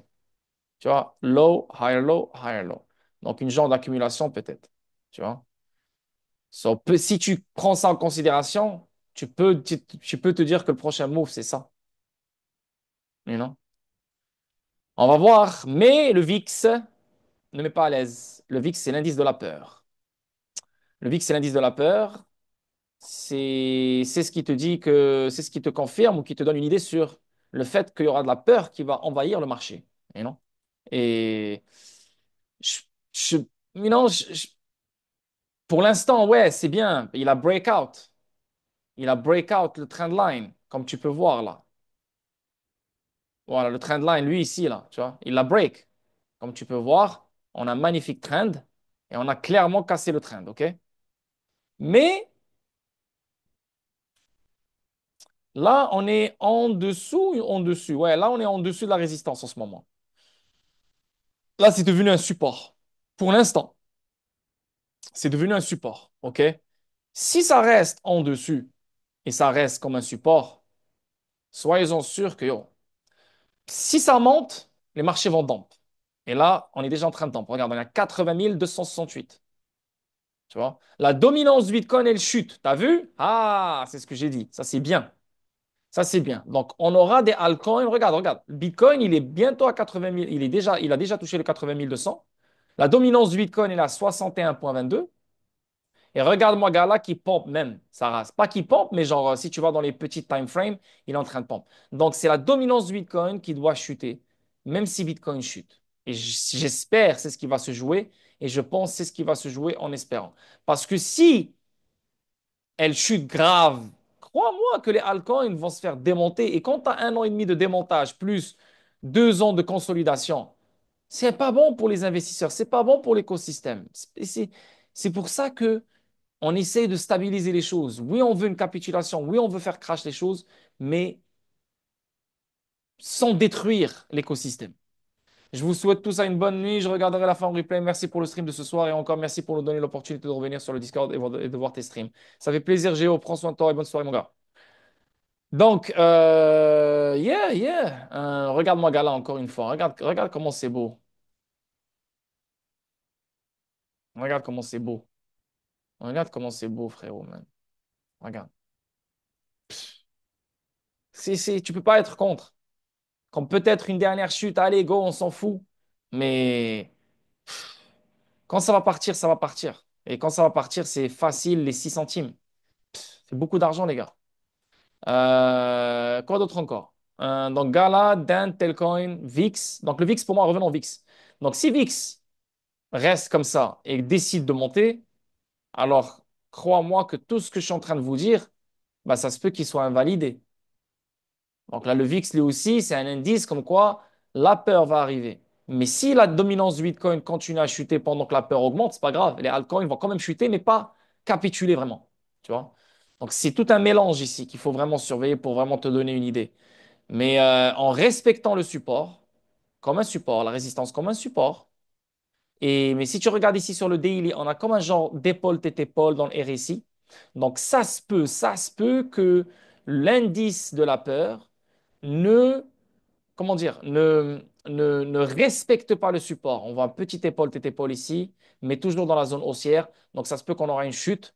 Tu vois, low, higher low, higher low. Donc une genre d'accumulation peut-être. Tu vois. Si tu prends ça en considération, tu peux te dire que le prochain move, c'est ça. You know? On va voir. Mais le VIX ne met pas à l'aise. Le VIX, c'est l'indice de la peur. Le VIX, c'est l'indice de la peur. C'est ce qui te dit que c'est ce qui te confirme ou qui te donne une idée sur le fait qu'il y aura de la peur qui va envahir le marché. You know? Et je, je- you know, pour l'instant, ouais, c'est bien. Il a breakout. Il a breakout le trend line, comme tu peux voir là. Voilà, le trend line, lui ici, là, tu vois, il la break. Comme tu peux voir, on a un magnifique trend et on a clairement cassé le trend, OK? Mais là, on est en dessous ou en dessus? Ouais, là, on est en dessus de la résistance en ce moment. Là, c'est devenu un support. Pour l'instant, c'est devenu un support, OK? Si ça reste en dessus et ça reste comme un support, soyez-en sûrs que yo, si ça monte, les marchés vont dump. Et là, on est déjà en train de dump. Regarde, on est à 80 268. Tu vois? La dominance du Bitcoin, elle chute. T'as vu? Ah, c'est ce que j'ai dit. Ça, c'est bien. Ça, c'est bien. Donc, on aura des altcoins. Regarde, regarde. Le Bitcoin, il est bientôt à 80 000. Il a déjà touché le 80 200. La dominance du Bitcoin, elle est à 61,22. Et regarde-moi, Gala qui pompe même sa race. Pas qui pompe, mais genre, si tu vas dans les petits time frames, il est en train de pompe. Donc, c'est la dominance du Bitcoin qui doit chuter, même si Bitcoin chute. Et j'espère, c'est ce qui va se jouer. Et je pense, c'est ce qui va se jouer en espérant. Parce que si elle chute grave, crois-moi que les altcoins vont se faire démonter. Et quand tu as 1 an et demi de démontage, plus 2 ans de consolidation, c'est pas bon pour les investisseurs, c'est pas bon pour l'écosystème. C'est pour ça que on essaie de stabiliser les choses. Oui, on veut une capitulation. Oui, on veut faire crash les choses, mais sans détruire l'écosystème. Je vous souhaite tous une bonne nuit. Je regarderai la fin en replay. Merci pour le stream de ce soir et encore merci pour nous donner l'opportunité de revenir sur le Discord et de voir tes streams. Ça fait plaisir, Géo. Prends soin de toi et bonne soirée, mon gars. Donc, yeah, yeah. Regarde-moi, Gala, encore une fois. Regarde, regarde comment c'est beau. Regarde comment c'est beau. Regarde comment c'est beau, frérot, man. Regarde. Tu peux pas être contre. Comme peut-être une dernière chute, allez, go, on s'en fout. Mais quand ça va partir, ça va partir. Et quand ça va partir, c'est facile, les 6 centimes. C'est beaucoup d'argent, les gars. Quoi d'autre encore? Donc, Gala, Dent, Telcoin, VIX. Donc, le VIX, pour moi, revenons au VIX. Donc, si VIX reste comme ça et décide de monter, alors crois-moi que tout ce que je suis en train de vous dire, bah, ça se peut qu'il soit invalidé. Donc là, le VIX, lui aussi, c'est un indice comme quoi la peur va arriver. Mais si la dominance du Bitcoin continue à chuter pendant que la peur augmente, c'est pas grave. Les altcoins vont quand même chuter, mais pas capituler vraiment. Tu vois? Donc c'est tout un mélange ici qu'il faut vraiment surveiller pour vraiment te donner une idée. Mais en respectant le support comme un support, la résistance comme un support. Mais si tu regardes ici sur le daily, on a comme un genre d'épaule tête épaule dans le RSI. Donc ça se peut que l'indice de la peur ne, comment dire, ne respecte pas le support. On voit un petit épaule tête épaule ici, mais toujours dans la zone haussière. Donc ça se peut qu'on aura une chute.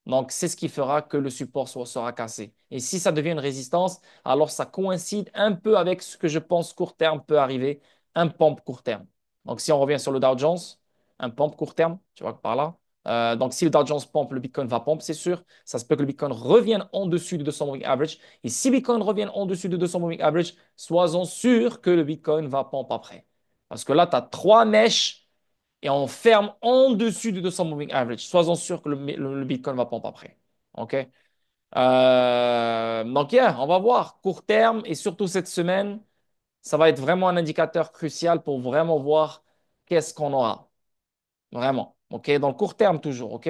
Donc, c'est ce qui fera que le support sera cassé. Et si ça devient une résistance, alors ça coïncide un peu avec ce que je pense court terme peut arriver, un pump court terme. Donc, si on revient sur le Dow Jones, un pump court terme, tu vois par là. Donc, si le Dow Jones pump, le Bitcoin va pump, c'est sûr. Ça se peut que le Bitcoin revienne en dessus de 200 moving average. Et si Bitcoin revient en dessus de 200 moving average, sois-en sûr que le Bitcoin va pump après. Parce que là, tu as trois mèches et on ferme en dessus du 200 moving average. Sois-en sûr que le Bitcoin va pomper après. OK? Donc, yeah, on va voir. Court terme et surtout cette semaine, ça va être vraiment un indicateur crucial pour vraiment voir qu'est-ce qu'on aura. Vraiment. OK? Dans le court terme, toujours. OK?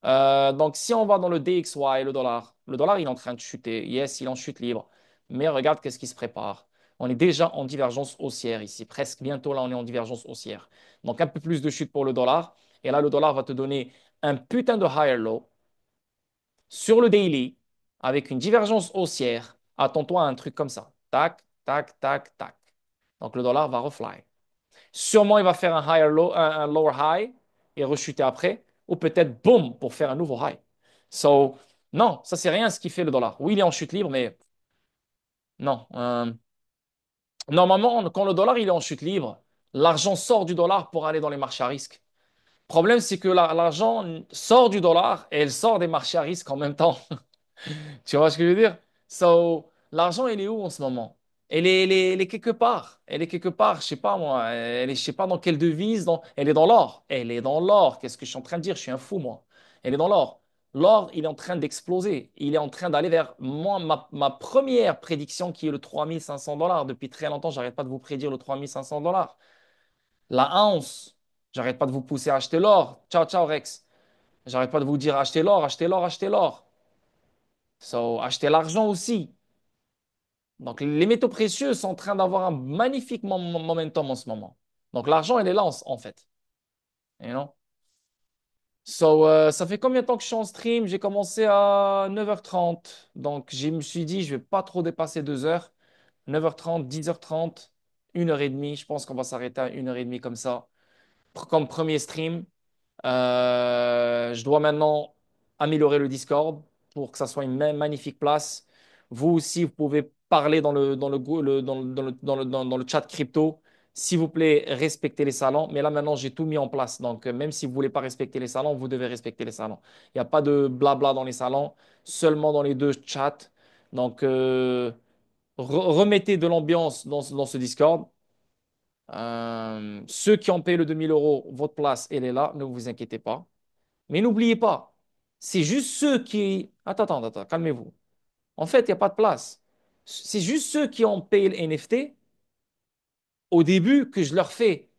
Donc, si on va dans le DXY, le dollar, il est en train de chuter. Yes, il est en chute libre. Mais regarde qu'est-ce qui se prépare. On est déjà en divergence haussière ici. Presque bientôt, là, on est en divergence haussière. Donc, un peu plus de chute pour le dollar. Et là, le dollar va te donner un putain de higher low sur le daily avec une divergence haussière. Attends-toi à un truc comme ça. Tac, tac, tac, tac. Donc, le dollar va refly. Sûrement, il va faire un higher low, un lower high et rechuter après. Ou peut-être, boom, pour faire un nouveau high. So, non, ça, c'est rien ce qui fait le dollar. Oui, il est en chute libre, mais non. Normalement, quand le dollar il est en chute libre, l'argent sort du dollar pour aller dans les marchés à risque. Le problème, c'est que l'argent sort du dollar et elle sort des marchés à risque en même temps. Tu vois ce que je veux dire? So, l'argent, il est où en ce moment? Elle est quelque part. Elle est quelque part, je sais pas moi. Elle est, je sais pas dans quelle devise. Elle est dans l'or. Elle est dans l'or. Qu'est-ce que je suis en train de dire? Je suis un fou, moi. Elle est dans l'or. L'or, il est en train d'exploser. Il est en train d'aller vers moi, ma première prédiction qui est le 3500 $. Depuis très longtemps, j'arrête pas de vous prédire le 3500 $. La once, j'arrête pas de vous pousser à acheter l'or. Ciao, ciao, Rex. J'arrête pas de vous dire achetez l'or, achetez l'or, achetez l'or. So, achetez l'argent aussi. Donc, les métaux précieux sont en train d'avoir un magnifique momentum en ce moment. Donc, l'argent, il est là en fait. You know? Ça fait combien de temps que je suis en stream? J'ai commencé à 9h30. Donc, je me suis dit, je vais pas trop dépasser 2 heures. 9h30, 10h30, 1h30. Je pense qu'on va s'arrêter à 1h30 comme ça. Comme premier stream. Je dois maintenant améliorer le Discord pour que ça soit une magnifique place. Vous aussi, vous pouvez parler dans le chat crypto. S'il vous plaît, respectez les salons. Mais là, maintenant, j'ai tout mis en place. Donc, même si vous ne voulez pas respecter les salons, vous devez respecter les salons. Il n'y a pas de blabla dans les salons, seulement dans les deux chats. Donc, remettez de l'ambiance dans ce Discord. Ceux qui ont payé le 2 000 euros, votre place, elle est là. Ne vous inquiétez pas. Mais n'oubliez pas, c'est juste ceux qui... Attends, calmez-vous. En fait, il n'y a pas de place. C'est juste ceux qui ont payé le NFT au début que je leur fais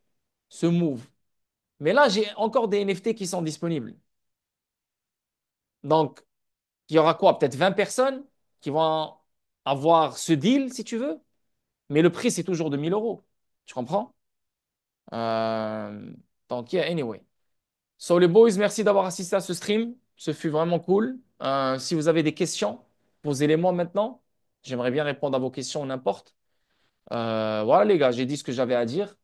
ce move. Mais là, j'ai encore des NFT qui sont disponibles. Donc, il y aura quoi? Peut-être 20 personnes qui vont avoir ce deal, si tu veux. Mais le prix, c'est toujours 2 000 euros. Tu comprends? Euh, Donc, yeah, anyway. So, les boys, merci d'avoir assisté à ce stream. Ce fut vraiment cool. Si vous avez des questions, posez-les-moi maintenant. J'aimerais bien répondre à vos questions, n'importe. Voilà, les gars, j'ai dit ce que j'avais à dire.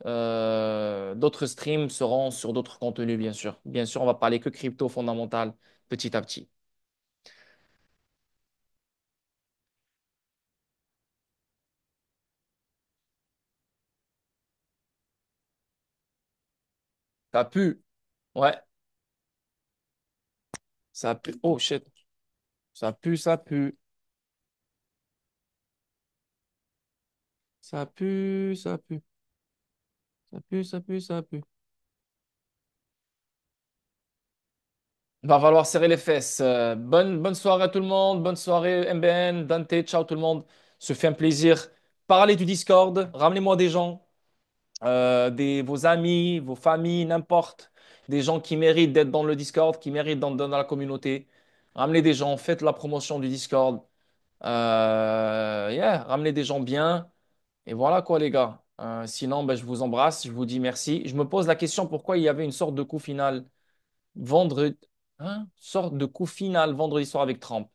D'autres streams seront sur d'autres contenus, bien sûr. Bien sûr, on va parler que crypto fondamental petit à petit. Ça pue. Ouais, ça pue. Oh shit. Ça pue, ça pue. Ça pue, ça pue. Ça pue, ça pue, ça pue. Va falloir serrer les fesses. Bonne soirée à tout le monde. Bonne soirée MBN, Dante. Ciao tout le monde. Ce fait un plaisir. Parlez du Discord. Ramenez-moi des gens, vos amis, vos familles, n'importe. Des gens qui méritent d'être dans le Discord, qui méritent dans la communauté. Ramenez des gens. Faites la promotion du Discord. Yeah, ramenez des gens bien. Et voilà quoi les gars. Sinon, ben, je vous embrasse. Je vous dis merci. Je me pose la question pourquoi il y avait une sorte de coup final. Vendredi, hein? Sorte de coup final vendredi soir avec Trump.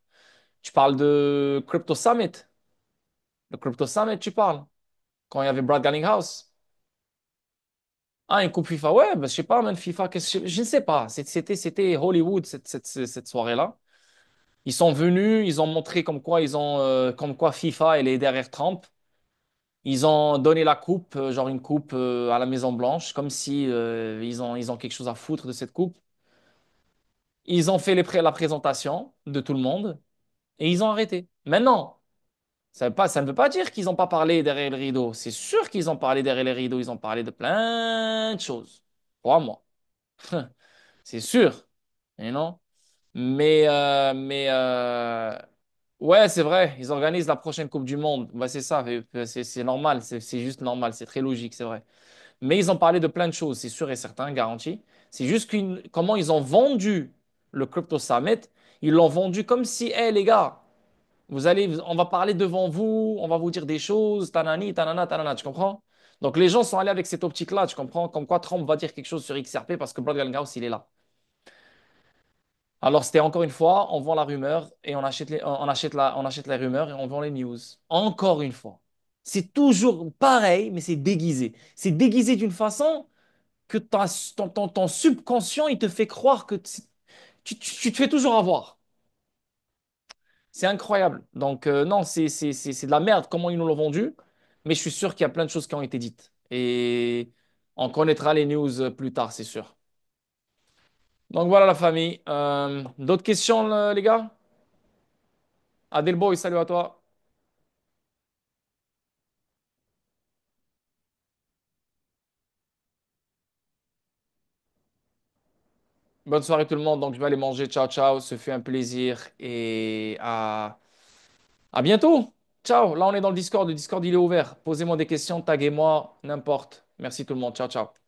Tu parles de Crypto Summit. Le Crypto Summit, tu parles. Quand il y avait Brad Garlinghouse. Ah, une coupe FIFA. Ouais, bah, je sais pas, man, FIFA, je ne sais pas. C'était Hollywood cette soirée-là. Ils sont venus, ils ont montré comme quoi FIFA, elle est derrière Trump. Ils ont donné la coupe, genre une coupe à la Maison Blanche, comme si ils ont quelque chose à foutre de cette coupe. Ils ont fait la présentation de tout le monde et ils ont arrêté. Maintenant, ça ne veut pas dire qu'ils n'ont pas parlé derrière le rideau. C'est sûr qu'ils ont parlé derrière les rideaux. Ils ont parlé de plein de choses. Crois-moi. C'est sûr. Et non? Ouais, c'est vrai. Ils organisent la prochaine Coupe du Monde. Bah, c'est ça. C'est normal. C'est juste normal. C'est très logique, c'est vrai. Mais ils ont parlé de plein de choses, c'est sûr et certain, garanti. C'est juste comment ils ont vendu le Crypto Summit. Ils l'ont vendu comme si, hé les gars, on va parler devant vous, on va vous dire des choses, tanani, tanana, tanana, tu comprends? Donc les gens sont allés avec cette optique-là, tu comprends? Comme quoi Trump va dire quelque chose sur XRP parce que Brad Garlinghouse, il est là. Alors c'était encore une fois, on vend la rumeur et on achète la rumeur et on vend les news. Encore une fois. C'est toujours pareil, mais c'est déguisé. C'est déguisé d'une façon que ton subconscient, il te fait croire que tu te fais toujours avoir. C'est incroyable. Donc, non, c'est de la merde comment ils nous l'ont vendu. Mais je suis sûr qu'il y a plein de choses qui ont été dites. Et on connaîtra les news plus tard, c'est sûr. Donc, voilà la famille. D'autres questions, les gars? Adelboy, salut à toi. Bonne soirée tout le monde. Donc, je vais aller manger. Ciao, ciao. Ce fut un plaisir. Et à bientôt. Ciao. Là, on est dans le Discord. Le Discord, il est ouvert. Posez-moi des questions, taguez-moi, n'importe. Merci tout le monde. Ciao, ciao.